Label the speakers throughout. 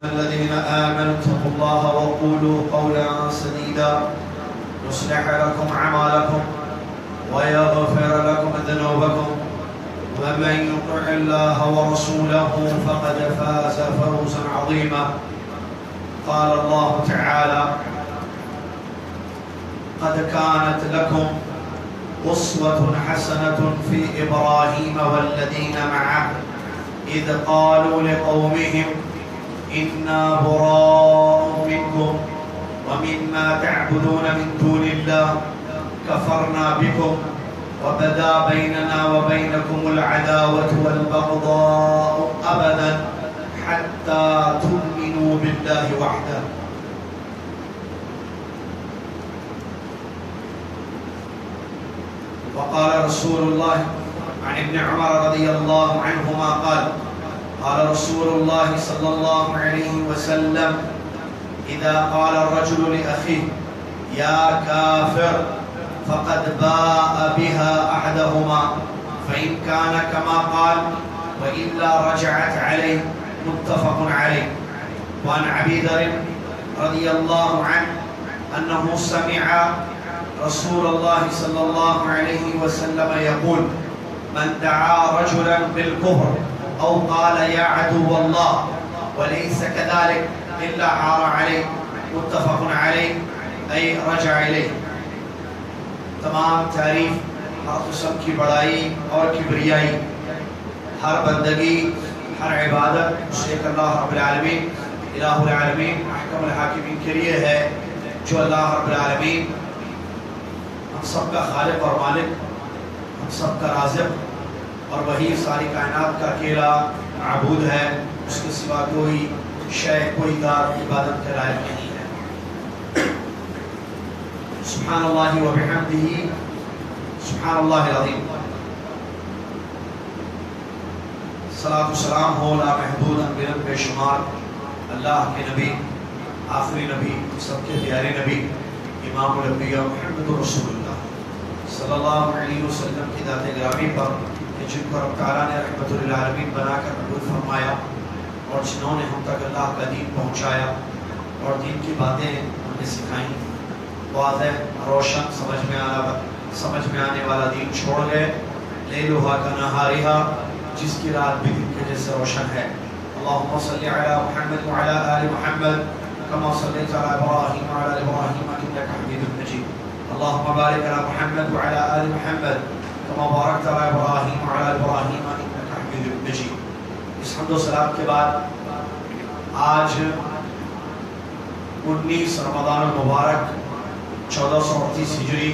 Speaker 1: الذين آمنوا اتقوا الله وقولوا قولا سديدا يصلح لكم أعمالكم ويغفر لكم ذنوبكم ومن يطع الله ورسوله فقد فاز فوزا عظيما. قال الله تعالى: قد كانت لكم أسوة حسنة في إبراهيم والذين معه إذ قالوا لقومهم إنا براء منكم ومما تعبدون من دون الله كفرنا بكم وبدا بيننا وبينكم العداوة والبغضاء أبدا حتى تؤمنوا بالله وحده. وقال رسول الله عن ابن عمر رضي الله عنهما قال: قال رسول الله صلى الله عليه وسلم: إذا قال الرجل لأخيه يا كافر فقد باء بها أحدهما، فإن كان كما قال وإلا رجعت عليه. متفق عليه. وعن أبي ذر رضي الله عنه أنه سمع رسول الله صلى الله عليه وسلم يقول: من دعا رجلا بالكفر أو قال يا عدو الله وليس كذلك إلا عار عليه. متفق عليه أي رجع إليه. تمام تعریف، ہر قسم کی بڑائی اور کبریائی، ہر بندگی، ہر عبادت اس ایک اللہ رب العالمین الہ العالمین احکم الحاکمین کے لیے ہے، جو اللہ رب العالمین ہم سب کا خالق اور مالک، ہم سب کا رازق، اور وہی ساری کائنات کا اکیلا معبود ہے. اس کے سوا کوئی شے، کوئی دار عبادت کے لائق نہیں ہے. سبحان اللہ و بحمدہ، سبحان اللہ العظیم. صلاۃ و سلام ہو لا محدود انبیاء بے شمار اللہ کے نبی، آخری نبی، سب کے پیارے نبی، امام الانبیاء محمد رسول اللہ صلی اللہ علیہ وسلم کی ذات گرامی پر، جن کو رب تعالیٰ نے رحمت للعالمین بنا کر قبول فرمایا، اور جنہوں نے ہم تک اللہ کا دین پہنچایا اور دین کی باتیں ہمیں سکھائیں. واضح، روشن، سمجھ میں آنے والا دین چھوڑ گئے. لیلھا کنہارھا، جس کی رات بھی دن کے جیسے روشن ہے. اللہم صلی علی محمد وعلی آل محمد کما صلیت علی ابراہیم وعلی ابراہیم انک حمید مجید. اللہم بارک علی محمد وعلی آل محمد کما بارکت علی ابراہیم وعلی ابراہیم انک حمید مجید. اس حمد و ثنا کے بعد آج 19 رمضان المبارک 1438 ہجری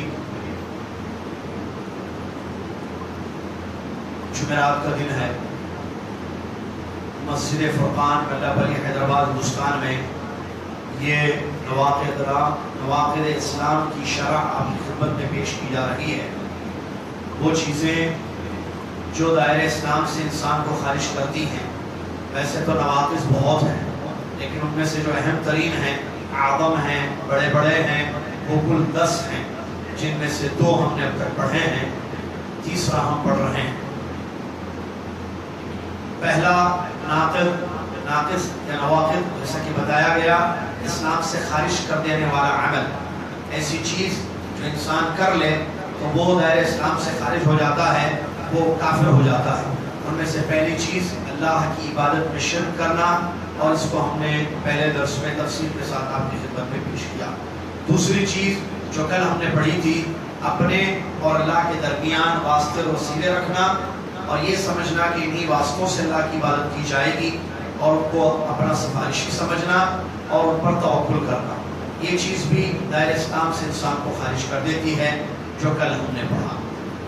Speaker 1: جمعرات کا دن ہے. مسجد فرقان ملا بلی حیدرآباد ہندوستان میں یہ نواقض اسلام کی شرح آپ کی خدمت میں پیش کی جا رہی ہے. وہ چیزیں جو دائرہ اسلام سے انسان کو خارج کرتی ہیں. ویسے تو نواقض بہت ہیں، لیکن ان میں سے جو اہم ترین ہیں، اعظم ہیں، بڑے بڑے ہیں، وہ کل 10 ہیں، جن میں سے 2 ہم نے اب تک پڑھے ہیں، تیسرا ہم پڑھ رہے ہیں. پہلا ناقض یا نواقض، جیسا کہ بتایا گیا، اسلام سے خارج کر دینے والا عمل. ایسی چیز جو انسان کر لے تو وہ دائرہ اسلام سے خارج ہو جاتا ہے، وہ کافر ہو جاتا ہے. ان میں سے پہلی چیز اللہ کی عبادت میں شرک کرنا، اور اس کو ہم نے پہلے درس میں تفصیل کے ساتھ آپ کی خدمت میں پیش کیا. دوسری چیز جو کل ہم نے پڑھی تھی، اپنے اور اللہ کے درمیان واسطے اور وسیلے رکھنا، اور یہ سمجھنا کہ انہی واسطوں سے اللہ کی عبادت کی جائے گی، اور ان کو اپنا سفارشی سمجھنا اور ان پر توکل کرنا. یہ چیز بھی دائرہ اسلام سے انسان کو خارج کر دیتی ہے، جو کل ہم نے پڑھا.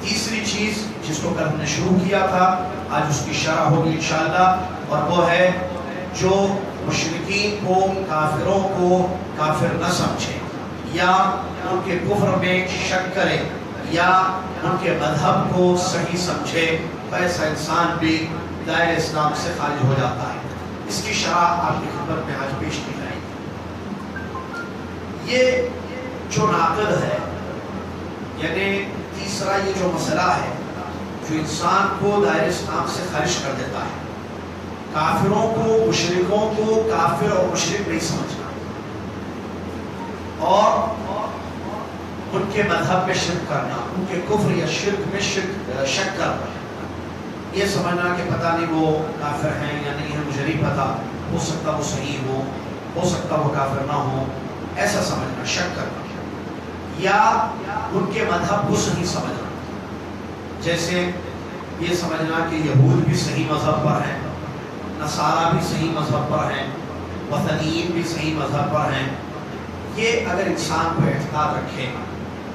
Speaker 1: تیسری چیز جس کو کل ہم نے شروع کیا تھا، آج اس کی شرح ہوگی انشاءاللہ، اور وہ ہے جو مشرکین کو، کافروں کو کافر نہ سمجھے، یا ان کے کفر میں شک کرے، یا ان کے مذہب کو صحیح سمجھے، ایسا انسان بھی دائرہ اسلام سے خارج ہو جاتا ہے. اس کی شرح آپ کی خدمت میں آج پیش کی جائے گی. یہ جو ناقض ہے، یعنی تیسرا یہ جو مسئلہ ہے جو انسان کو دائرہ اسلام سے خارج کر دیتا ہے، کافروں کو مشرکوں کو کافر اور مشرک نہیں سمجھنا اور ان کے مذہب میں شرک کرنا، ان کے کفر یا شرک میں شک کرنا، یہ سمجھنا کہ پتہ نہیں وہ کافر ہیں یا نہیں ہے، مجھے نہیں پتا، ہو سکتا وہ صحیح ہو سکتا وہ کافر نہ ہو، ایسا سمجھنا، شک کرنا، یا ان کے مذہب کو صحیح سمجھنا، جیسے یہ سمجھنا کہ یہود بھی صحیح مذہب پر ہیں، نصارہ بھی صحیح مذہب پر ہیں، وثنیین بھی صحیح مذہب پر ہیں. یہ اگر انسان کو اعتقاد رکھے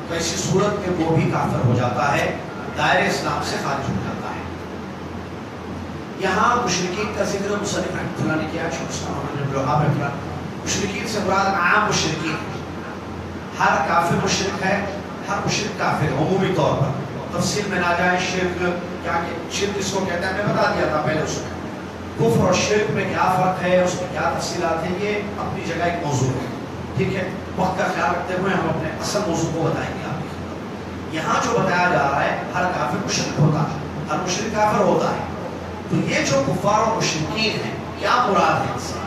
Speaker 1: تو ایسی صورت میں وہ بھی کافر ہو جاتا ہے، دائرہ اسلام سے خارج ہو جاتا ہے. یہاں مشرکین کا ذکر مصنف رحمۃ اللہ نے کیا، شیخ الاسلام محمد بن وہاب رحمۃ اللہ. مشرکین سے مراد عام مشرکین، ہر کافر مشرک ہے، ہر مشرک کافر ہے عمومی طور پر. تفصیل میں نہ جائیں، شرک کیا کہ شرک کس کو کہتے ہیں میں بتا دیا تھا پہلے. اس میں کفر اور شرک میں کیا فرق ہے، اس میں کیا تفصیلات ہیں، یہ اپنی جگہ ایک موضوع ہے. ٹھیک ہے، وقت کا خیال رکھتے ہوئے ہم اپنے اصل موضوع کو بتائیں گے. آپ یہاں جو بتایا جا رہا ہے ہر کافر مشرک ہوتا ہے، ہر مشرک کافر ہوتا ہے. تو یہ جو کفار اور مشرکین ہیں، کیا مراد ہے ان سے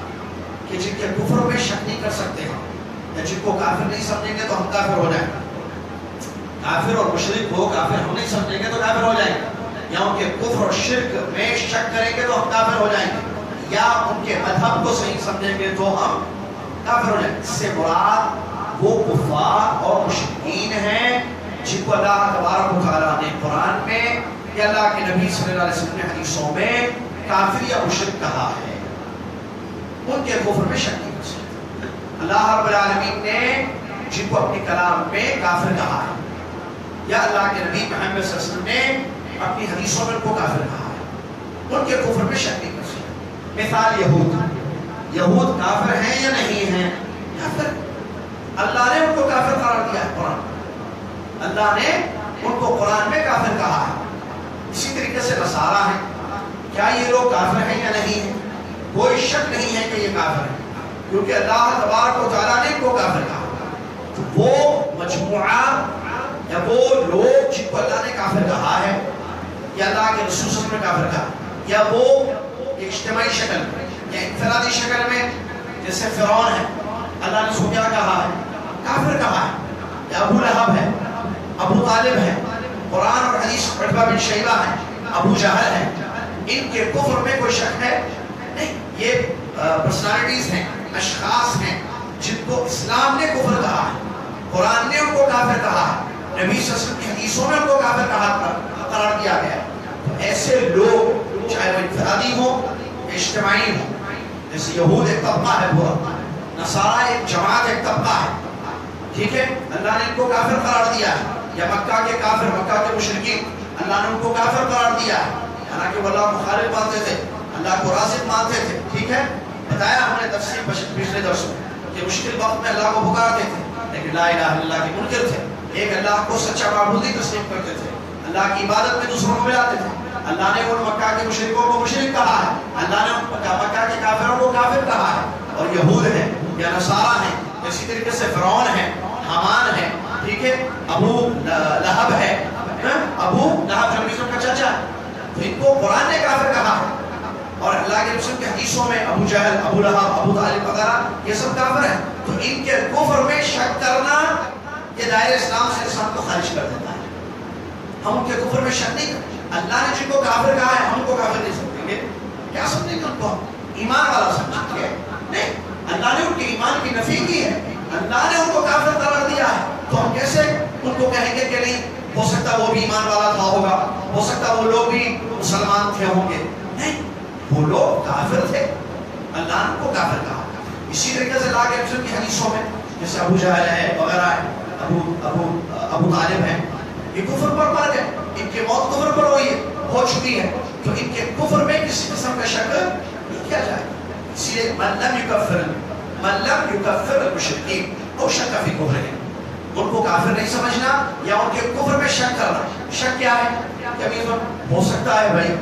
Speaker 1: کہ جن کے کفر میں شک نہیں کر سکتے ہم، یا جن کو کافر نہیں سمجھیں گے تو ہم کافر ہو جائیں گے. کافر اور مشرک کو کافر ہم نہیں سمجھیں گے تو کافر ہو جائیں گے، یا ان کے کفر اور شرک میں شک کریں گے تو ہم کافر ہو جائیں گے، یا ان کے مذہب کو صحیح سمجھیں گے تو ہم کافر ہو جائیں گے. اس سے مراد وہ کفار اور مشرکین ہیں جن کو اللہ تبارک و تعالیٰ نے قرآن میں یا اللہ کے نبی صلی اللہ علیہ وسلم نے حدیثوں میں کافر یا مشرک کہا ہے. ان کے کفر میں شک نہیں کر سکتے. اللہ رب العالمین نے جن کو اپنی کلام میں کافر کہا ہے، یا اللہ کے نبی محمد صلی اللہ علیہ وسلم نے اپنی حدیثوں میں ان کو کافر کہا ہے، ان کے کفر میں شک نہیں کر سکتے. مثال یہود کافر ہیں یا نہیں ہیں، یا پھر اللہ نے ان کو کافر قرار دیا ہے. قرآن اللہ نے ان کو قرآن میں کافر کہا ہے. اسی طریقے سے نصارہ ہیں، کیا یہ لوگ کافر ہیں یا نہیں ہیں؟ کوئی شک نہیں ہے کہ یہ کافر ہیں، کیونکہ اللہ تبارک و تعالیٰ نے ان کو کافر کہا. تو وہ مجموعہ یا وہ لوگ جن کو اللہ نے کافر کہا ہے، یا اللہ کے رسول صلی اللہ علیہ وسلم نے کافر کہا، یا وہ اجتماعی شکل میں یا انفرادی شکل میں جیسے فرعون ہے، اللہ نے اس کو کیا کہا ہے؟ کافر کہا ہے. یا ابو لہب ہے، ابو طالب ہے، قرآن اور حدیث عتبہ بن شیبہ ہے، ابو جہل ہے، ان کے کفر میں کوئی شک ہے نہیں. یہ پرسنالٹیز ہیں، اشخاص ہیں جن کو اسلام نے کفر کہا ہے، قرآن نے ان کو کافر کہا ہے، نبی صلی اللہ علیہ وسلم کی حدیثوں میں ان کو کافر کہا قرار دیا گیا. ایسے لوگ چاہے وہ انفرادی ہوں اجتماعی ہوں، جیسے یہود ایک طبقہ ہے پورا، نصارہ ایک جماعت ایک طبقہ ہے، ٹھیک ہے، اللہ نے ان کو کافر قرار دیا ہے. یا مکہ کے کافر، مکہ کے مشرکین، اللہ نے ان کو کافر قرار دیا ہے، حالانکہ وہ اللہ کو خالق مانتے تھے، اللہ کو رازق مانتے تھے. ٹھیک ہے، بتایا ہم نے تفصیل پچھلے درس میں کہ مشکل وقت میں اللہ کو پکارتے تھے لیکن لا الہ الا اللہ کے منکر تھے. ایک اللہ کو سچا معبود نہیں تسلیم کرتے تھے، اللہ کی عبادت میں دوسروں کو ملاتے تھے. اللہ نے ان مکہ کے مشرکوں کو مشرک کہا ہے، اللہ نے مکہ کے کافروں کو کافر کہا ہے. اور یہود ہیں یا نصارہ ہیں، اسی طریقے سے فرعون ہے، حامان ہے، ٹھیک ہے، ابو لہب ہے، ابو لہب جو نبی کا چچا ہے، تو ان کو قرآن نے کافر کہا ہے. اور اللہ کے رسول کی حدیثوں میں ابو جہل، ابو لہب، ابو طالب وغیرہ یہ سب کافر ہیں. تو ان کے کفر میں شک کرنا یہ دائرہ اسلام سے انسان کو خارج کر دیتا ہے. ہم ان کے کفر میں شک نہیں کرتے. اللہ نے جن کو کافر کہا ہے ہم کو کافر نہیں سمجھیں گے. کیا سمجھیں گے ان کو؟ ایمان والا سمجھیں گے؟ نہیں، اللہ نے ان کے ایمان کی نفی کی ہے، اللہ نے ان کو کافر قرار دیا ہے. تو ہم کیسے ان کو کہیں گے کہ نہیں، ہو سکتا وہ بھی ایمان والا تھا ہوگا، ہو سکتا وہ لوگ بھی مسلمان تھے ہوں گے. نہیں، وہ لوگ کافر تھے، اللہ نے ان کو کافر کہا. اسی طریقے سے اللہ کے رسول کی حدیثوں میں جیسے ابو جہل ہے وغیرہ ہے، ابو طالب ہے، یہ کفر پر مر گئے، ان کی موت کفر پر ہو چکی ہے. تو ان کے کفر میں کسی قسم کا شک نہیں کیا جائے. اسی لیے من لم یکفر المشرکین او شک فی کفرہم، ان کو کافر نہیں سمجھنا یا ان کے کفر میں شک کرنا. شک کیا ہے؟ کہ ہو سکتا ہے بھائی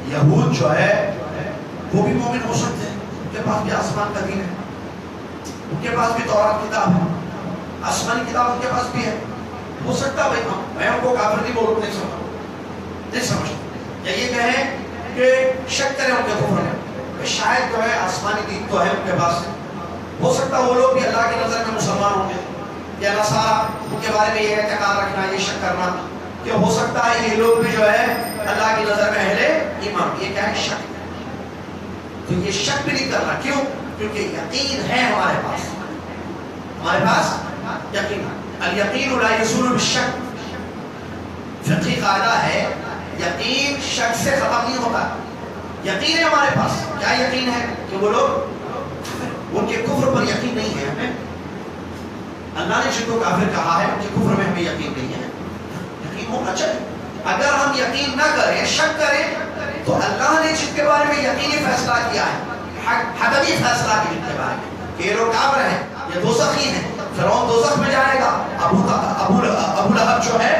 Speaker 1: یہود جو ہے وہ بھی مومن ہو سکتے ہیں، ان کے پاس بھی آسمان کا دین ہے، ان کے پاس بھی تورات کتاب ہے، آسمانی کتاب ان کے پاس بھی ہے. ہو سکتا ہے بھائی میں ان کو کافر نہیں سمجھتا. یا یہ کہیں کہ شک کریں ان کے کفر میں، کہ شاید جو ہے آسمانی دین تو ہے ان کے پاس، ہو سکتا ہے وہ لوگ بھی اللہ کی نظر میں مسلمان ہوں گے، یا نصارہ ان کے بارے میں یہ اعتقاد رکھنا، یہ شک کرنا کہ ہو سکتا ہے یہ لوگ بھی جو ہے اللہ کی نظر میں اہل ایمان، یہ کیا ہے؟ شک۔ تو یہ شک بھی نہیں کرنا، کیوں؟ کیونکہ یقین ہے ہمارے پاس، ہمارے پاس یقین۔ الیقین لا یزول بالشک، فقہی قاعدہ ہے یقین شک سے ختم نہیں ہوتا۔ یقین ہے ہمارے پاس، کیا یقین ہے؟ کہ وہ لوگ ان کے کفر پر یقین نہیں ہے ہمیں، اللہ نے جن کو کافر کہا ہے ان کے کفر میں ہمیں یقین نہیں ہے، یقین ہونا چاہیے۔ اگر ہم یقین نہ کریں، شک کریں، تو اللہ نے جن کے بارے میں یقینی فیصلہ کیا ہے، حتمی فیصلہ کیا جن کے بارے میں کہ یہ لوگ کافر ہیں، یہ دوزخی ہیں، فرعون دوزخ میں جائے گا، ابو لہب جو ہے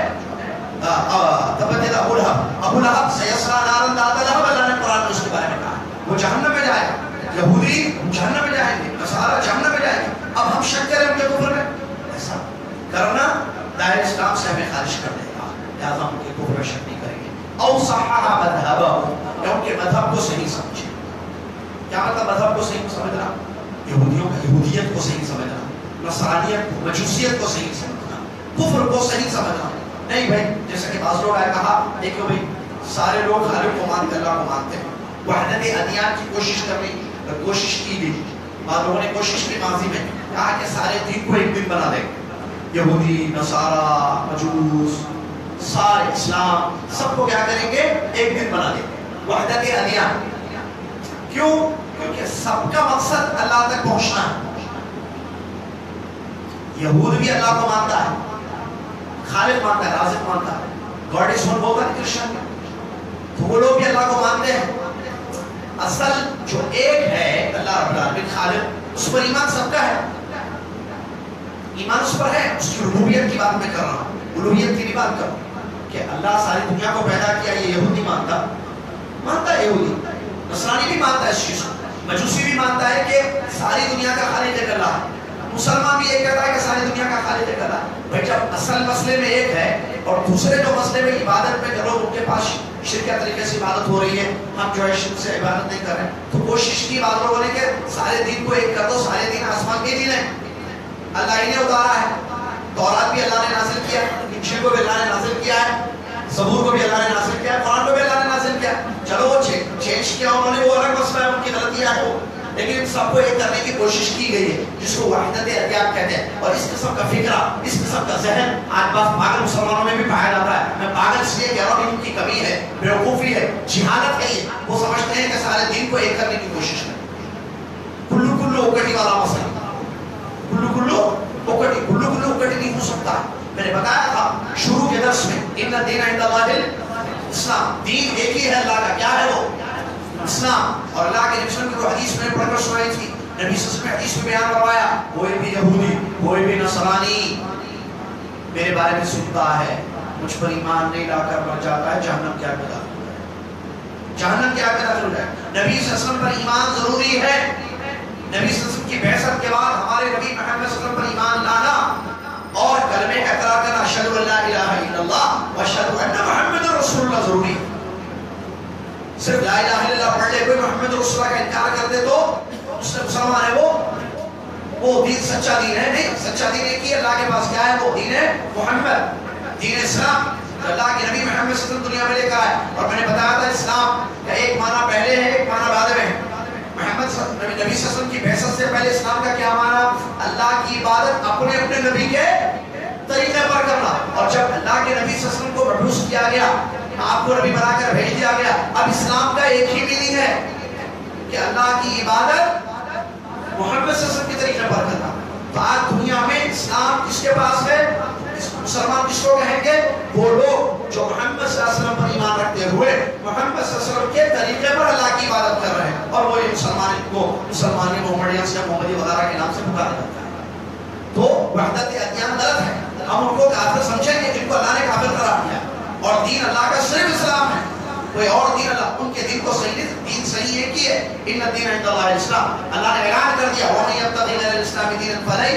Speaker 1: ابو لہب سیصلیٰ نارا ذات لہب، اللہ نے قرآن میں اس کے بارے میں کہا وہ جہنم میں جائے گا، یہودی جہنم میں جائیں گے، نصارہ جہنم میں جائیں گے۔ اب ہم شک کریں ان کے کفر میں، ایسا کرنا دائرہ اسلام سے ہمیں خارج کر دے گا، لہذا ہم ان کے کفر میں شک نہیں کریں گے۔ او صححا مذہبہ، یا ان کے مذہب کو صحیح سمجھے۔ کیا مطلب مذہب کو صحیح سمجھنا؟ یہودیوں کا یہودیت کو صحیح سمجھنا، نصرانیت کو، مجوسیت کو صحیح سمجھنا، کفر کو صحیح سمجھنا۔ نہیں بھائی، جیسا کہ بعض لوگ آئے کہا دیکھو بھائی سارے لوگ خالق کو مانتے، اللہ کو مانتے ہیں، وحدت ادیان کی کوشش کی گئی، بعض لوگوں نے کوشش کی ماضی میں، کہا کہ سارے دین کو ایک دن بنا دیں، یہودی، نصارہ، مجوس، سارے اسلام، سب کو کیا کریں گے؟ ایک دن بنا دیں، وحدت ادیان۔ کیوں؟ کیونکہ سب کا مقصد اللہ تک پہنچنا ہے۔ یہود بھی اللہ کو مانتا ہے، خالق مانتا ہے، رازق مانتا ہے، گاڈ از ون بولتا ہے کرسچن میں، تو وہ لوگ بھی اللہ کو مانتے ہیں۔ اصل جو ایک ہے اللہ رب العالمین خالق، اس پر ایمان سب کا ہے، ایمان اس پر ہے، اس کی ربوبیت کی بات میں کر رہا ہوں، الوہیت کی بھی بات کر رہا ہوں کہ اللہ ساری دنیا کو پیدا کیا۔ یہ یہودی مانتا ہے، یہودی، نصرانی بھی مانتا ہے اس چیز کو، مجوسی بھی مانتا ہے کہ ساری دنیا کا خالق ایک اللہ ہے، مسلمان بھی یہ کہتا ہے کہ ساری دنیا کا خالق ایک اللہ ہے۔ بھائی جب اصل مسئلے میں ایک ہے اور دوسرے جو مسئلے میں عبادت میں لوگ ان کے پاس شرک کے طریقے سے عبادت ہو رہی ہے، ہم جو ہے شرک سے عبادت نہیں کر رہے ہیں، تو کوشش کی بعض لوگوں نے کہ سارے دین کو ایک کر دو، سارے دین آسمان کے دین ہیں، اللہ ہی نے اتارا ہے، تورات بھی اللہ نے نازل کیا، انجیل کو بھی اللہ نے نازل کیا ہے، زبور کو بھی اللہ نے نازل کیا ہے، قرآن کو بھی اللہ نے نازل کیا۔ چلو وہ چینج کیا انہوں نے، وہ الگ مسئلہ ہے، ان کی غلطیاں ہیں وہ، لیکن ان سب کو ایک کرنے کی کوشش کی گئی ہے، جس کو وحدت ادیان کہتے ہیں۔ اور اس قسم کا فکرہ، اس قسم کا ذہن آج بس پاگل مسلمانوں میں بھی پایا جاتا ہے۔ میں پاگل اس لیے کہہ رہا ہوں کہ ان کی کمی ہے، بیوقوفی ہے، جہالت ہے، وہ سمجھتے ہیں کہ سارے دین کو ایک کرنے کی کوشش کریں۔ کلو کلو اکٹی والا مسئلہ، کلو اکٹی نہیں ہو سکتا۔ میں نے بتایا تھا شروع کے درس میں، ان الدین عند اللہ الاسلام، دین ایک ہی ہے اللہ کا، کیا ہے وہ؟ اسلام۔ اور اللہ کے نبی صلی اللہ علیہ وسلم کی حدیث میں پڑھ کر سنائی تھی، نبی صلی اللہ علیہ وسلم نے حدیث میں بیان کروایا، کوئی بھی یہودی، کوئی بھی نصرانی میرے بارے میں سنتا ہے، مجھ پر ایمان نہیں لا کر مر جاتا ہے، جہنم کیا پیدا ہو جائے، جہنم کیا پیدا ہو جائے۔ نبی صلی اللہ علیہ وسلم پر ایمان ضروری ہے، نبی صلی اللہ علیہ وسلم کی بعثت کے بعد ہمارے نبی محمد صلی اللہ علیہ وسلم پر ایمان لانا اور کلمہ اقرار کرنا، اشہد ان لا الہ الا اللہ واشہد ان محمد رسول اللہ ضروری ہے۔ صرف لا الہ الا اللہ پڑھ لے کوئی، محمد رسول اللہ کا انکار کر دے تو اس نے مسلمان ہے، وہ دین سچا دین ہے نہیں، سچا دین ایک ہی اللہ کے پاس، کیا ہے وہ؟ دین ہے محمد، دین اسلام، اللہ کے نبی محمد صلی اللہ علیہ وسلم دنیا میں لے کر آئے۔ اور میں نے بتایا تھا اسلام کا ایک معنی پہلے ہے، ایک معنی بعد میں ہے۔ محمد نبی صلی اللہ علیہ وسلم کی بعثت سے پہلے اسلام کا کیا معنی؟ اللہ کی عبادت اپنے نبی کے طریقے پر کرنا۔ اور جب اللہ کے نبی صلی اللہ علیہ وسلم کو مبعوث کیا گیا، آپ کو نبی بنا کر بھیج دیا گیا، اب اسلام کا ایک ہی میننگ ہے کہ اللہ کی عبادت محمد صلی اللہ علیہ وسلم کے طریقے پر کرنا۔ تو آج دنیا میں اسلام کس کے پاس ہے؟ مسلمان کس کو کہیں گے؟ وہ لوگ جو محمد صلی اللہ علیہ وسلم پر ایمان رکھتے ہوئے محمد صلی اللہ علیہ وسلم کے طریقے پر اللہ کی عبادت کر رہے ہیں، اور وہ مسلمان کو مسلمانی محمدیت سے محمدی وغیرہ کے نام سے پکارا جاتا ہے۔ تو وحدت ادیان غلط ہے، ہم ان کو کافر سمجھیں گے جن کو اللہ نے کافر قرار دیا، اور دین اللہ کا صرف اسلام ہے، کوئی اور دین اللہ ان کے دین کو صحیح نہیں، دین صحیح ایک ہی ہے، ان الدین عند اللہ الاسلام۔ اللہ نے اعلان کر دیا وَمَن يَبْتَغِ غَيْرَ الْإِسْلَامِ دِينًا فَلَن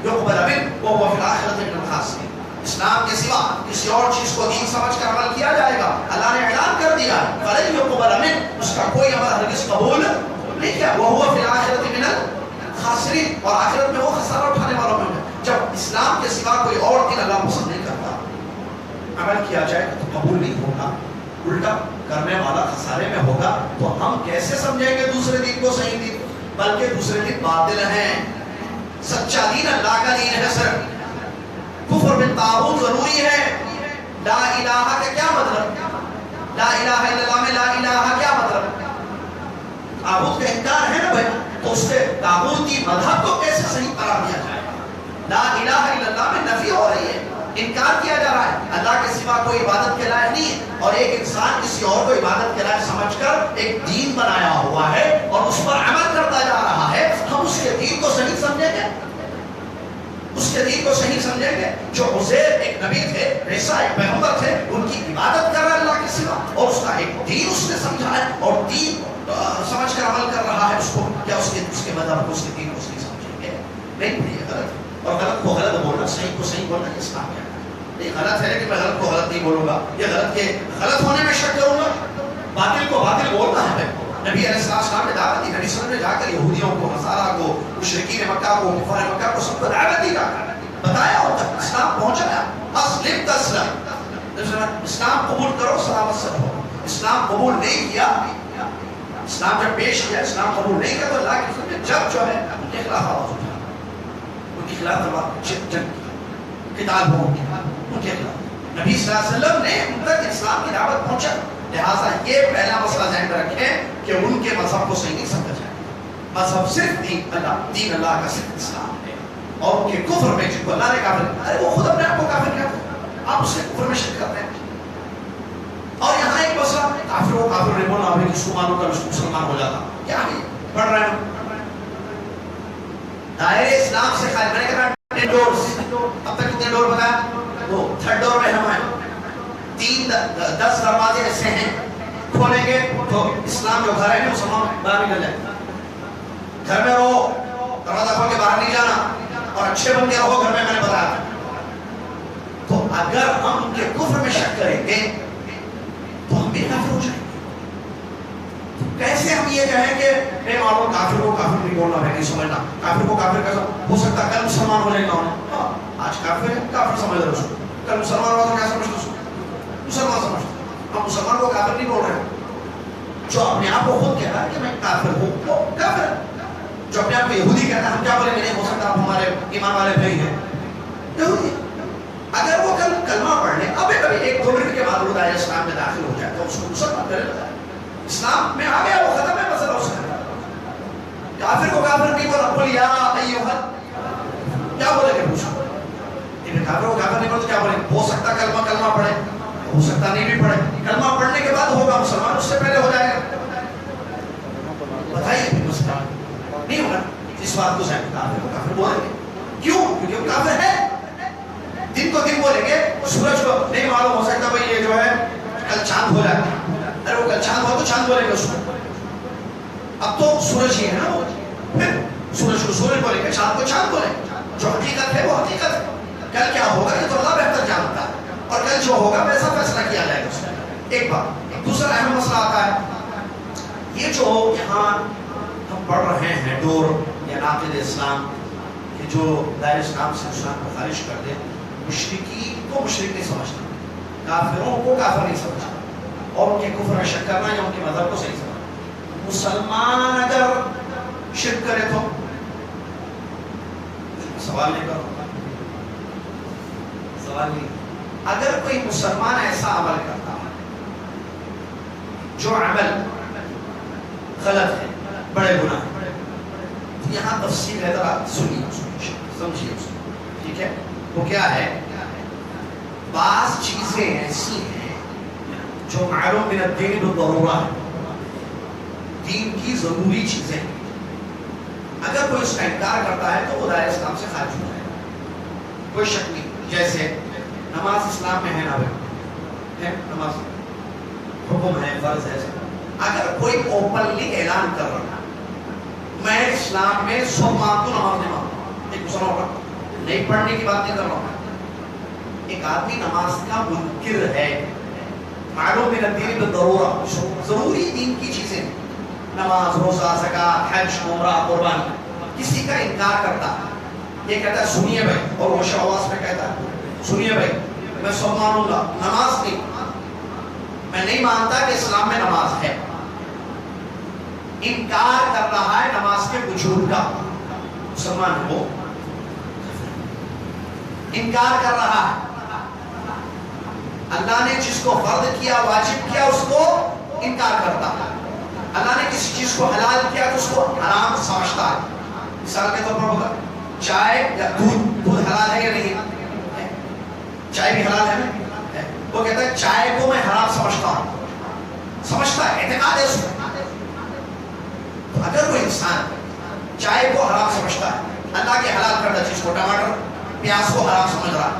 Speaker 1: يُقْبَلَ مِنْهُ وَهُوَ فِي الْآخِرَةِ مِنَ الْخَاسِرِينَ۔ اسلام کے سوا کسی اور چیز کو دین سمجھ کر عمل کیا جائے گا، اللہ نے اعلان کر دیا فَلَن يُقْبَلَ مِنْهُ، اس کا کوئی عمل ہرگز قبول نہیں کیا وَهُوَ فِي الْآخِرَةِ مِنَ الْخَاسِرِينَ، اور آخرت میں وہ خسارہ اٹھانے والوں میں ہے۔ جب اسلام کے سوا کوئی اور دین اللہ پسند نہیں کرتا، عمل کیا جائے تو قبول نہیں ہوگا، الٹا کرنے والا خسارے میں ہوگا، تو ہم کیسے سمجھیں گے دوسرے دین کو صحیح دین؟ بلکہ دوسرے دین باطل ہیں، سچا دین اللہ کا دین ہے صرف۔ کفر بالطاغوت ضروری ہے۔ لا الہ کا کیا مطلب؟ لا الہ الا اللہ میں لا الہ کیا مطلب؟ طاغوت کا انکار ہے نا بھائی، تو اس کے طاغوتی مذہب کو کیسے صحیح قرار دیا جائے؟ لا الہ الا اللہ میں نفی ہو رہی ہے، انکار کیا جا رہا ہے، اللہ کے سوا کوئی عبادت کے لائق نہیں ہے، اور ایک انسان کسی اور کو عبادت کے لائق سمجھ کر ایک دین بنایا ہوا ہے اور اس پر عمل کرتا جا رہا ہے، ہم اس کے دین کو صحیح سمجھیں گے؟ اس کے دین کو صحیح سمجھیں گے؟ جو عزیر ایک نبی تھے، عیسیٰ ایک پیغمبر تھے، ان کی عبادت کر رہا ہے اللہ کے سوا، اور اس کا ایک دین اس نے سمجھا ہے اور دین سمجھ کر عمل کر رہا ہے، اس کو کیا اس کے مذہب کو، اس کے دین کو صحیح سمجھیں گے؟ نہیں، یہ غلط ہے، اور غلط کو غلط بولنا، صحیح کو صحیح بولنا اسلام کیا ہے؟ یہ غلط ہے لیکن میں غلط کو غلط نہیں بولوں گا، یہ غلط کے غلط ہونے میں شک کروں گا، باطل کو باطل بولنا ہے۔ نبی علیہ السلام نے دعوت دی، نبی صلی اللہ علیہ وسلم نے جا کر یہودیوں کو، نصارہ کو، مشرکین مکہ کو، کفار مکہ کو سب کو دعوت دی، بتایا اور اسلام پہنچایا۔ اسلم تسلم، اسلام قبول کرو سلامت سے رہو۔ اسلام قبول نہیں کیا، اسلام جب پیش کیا اسلام قبول نہیں کیا، تو اللہ کے رسول نے جب جو ہے ان کے خلاف آواز اٹھایا، ان کے خلاف جنگ قتال ہو ان کے خلاف، نبی صلی اللہ علیہ وسلم نے ان تک اسلام کی دعوت پہنچا۔ لہٰذا یہ پہلا مسئلہ ذہن میں رکھیں کہ ان کے مذہب کو صحیح نہیں سمجھا جائے، مذہب صرف دین اللہ کا صرف اسلام ہے، اور ان کے کفر میں جن کو اللہ نے کافر، ارے وہ خود اپنے آپ کو کافر کہتے ہیں، آپ اس کے کفر میں شرک کرتے ہیں۔ اور یہاں ایک مسئلہ، کافر ہو کافر نہیں بولنا، ابھی جس کو مانو کر اس کو مسلمان ہو جاتا، کیا ہے پڑھ رہے ہیں دائرے اسلام سے خارج۔ میں نے کہا 10 ڈورز، اب تک کتنے ڈور بتایا؟ وہ 3rd ڈور میں ہم ہیں، 10 دروازے ایسے ہیں، کھولیں گے تو اسلام جو گھر ہے مسلمان باہر نکل جائے، گھر میں رہو، دروازہ کھول کے باہر نہیں جانا، اور اچھے بن کے رہو گھر میں نے بتایا۔ تو اگر ہم ان کے کفر میں شک کریں گے تو ہم بے کافر ہو جائیں گے۔ کیسے ہم یہ کہیں کہ اے معلوم کافر کو کافر نہیں بولنا ہے، نہیں سمجھنا، کافر کو کافر کیسا ہو سکتا ہے؟ کل مسلمان ہو جائے گا، آج کافر ہے کافر سمجھ رہے اس کو، کل مسلمان ہوا تو کیا سمجھتے اس کو؟ مسلمان سمجھتے۔ ہم مسلمان کو کافر نہیں بول رہے، جو اپنے آپ کو خود کہہ رہا ہے کہ میں کافر ہوں وہ کافر ہے، جو اپنے آپ کو یہودی کہتا ہے ہم کیا بولیں گے؟ نہیں ہو سکتا آپ ہمارے ایمان والے بھائی ہیں یہودی۔ اگر وہ کل کلمہ پڑھ لیں، ابھی کبھی 1-2 منٹ کے بعد وہ دائرہ اسلام میں داخل ہو جائے تو اس کو مسلمان کرے لگا، اسلام میں آ گیا، وہ ختم ہے مسئلہ اس کا۔ کافر کو کافر نہیں بولا، بول یا ایھا، کیا بولے گے پوچھو؟ لیکن کافر کو کافر نہیں بولے تو کیا بولے؟ ہو سکتا کلمہ پڑھے، ہو سکتا نہیں بھی پڑھے، کلمہ پڑھنے کے بعد ہوگا مسلمان، اس سے پہلے ہو جائے گا۔ بتائیے پھر مسلمان نہیں ہوگا، اس بات کو ذہن کافر کو کافر بولیں گے، کیوں؟ کیونکہ وہ کافر ہے۔ دن کو دن بولیں گے، سورج کو نہیں معلوم ہو سکتا بھائی یہ جو ہے کل چاند ہو جائے، ارے وہ کل چاند ہو تو چاند بولیں گے اس کو، اب تو سورج ہی ہے نا، وہ پھر سورج کو سورج بولیں گے، چاند کو چاند بولیں گے، جو حقیقت ہے وہ حقیقت ہے۔ کل کیا ہوگا یہ تو اللہ بہتر جانتا ہے، اور کل جو ہوگا ویسا فیصلہ کیا جائے گا اس میں۔ ایک بات، دوسرا اہم مسئلہ آتا ہے، یہ جو یہاں ہم پڑھ رہے ہیں ڈور یا ناقض اسلام، کہ جو دائرہ اسلام سے اسلام کو خارج کر دے، مشرکین کو مشرک نہیں سمجھنا، کافروں کو کافر نہیں سمجھنا، اور ان کے کفر میں شک کرنا یا ان کے مذہب کو صحیح سمجھنا۔ مسلمان اگر شرک کرے تو سوال نہیں کرو، سوال نہیں، اگر کوئی مسلمان ایسا عمل کرتا ہے جو عمل غلط ہے، بڑے گناہ ہے، یہاں تفصیل ہے، ذرا سنیے سمجھیے اس کو، ٹھیک ہے؟ وہ کیا ہے؟ بعض چیزیں ایسی ہیں جو معلوم من الدین بالضرورہ ہے، دین کی ضروری چیزیں ہیں، اگر کوئی اس کا انکار کرتا ہے تو وہ دائرہ اسلام سے خارج ہو جائے گا، کوئی شک نہیں۔ جیسے نماز اسلام میں ہے نا بھائی، ہے نماز حکم ہے، فرض ہے، اگر کوئی اوپنلی اعلان کر رہا ہے میں اسلام میں سب مانتا ہوں، نماز نہیں مانتا، ایک مسلمان ہوگا، نہیں پڑھنے کی بات نہیں کر رہا ہوں، ایک آدمی نماز کا منکر ہے، معلوم من الدین بالضرورہ، ضروری دین کی چیزیں، نماز روزہ زکات حج عمرہ قربانی کسی کا انکار کرتا یہ کہتا ہے سنیے بھائی اور وہ آواز میں کہتا ہے سنیے بھائی میں سب مانوں گا نماز نہیں میں نہیں مانتا کہ اسلام میں نماز ہے انکار کر رہا ہے نماز کے وجود کا مسلمان ہو انکار کر رہا ہے اللہ نے جس کو فرض کیا واجب کیا اس کو انکار کرتا ہے اللہ نے کسی چیز کو حلال کیا تو اس کو حرام سمجھتا ہے مثال کے طور پر ہوگا چائے یا دودھ حلال ہے یا نہیں چائے بھی حلال ہے وہ کہتا ہے چائے کو میں حرام سمجھتا ہوں سمجھتا ہے اعتقاد ہے اس میں تو اگر وہ انسان چائے کو حرام سمجھتا ہے اللہ کے حلال کردہ چیز کو ٹماٹر پیاز کو حرام سمجھ رہا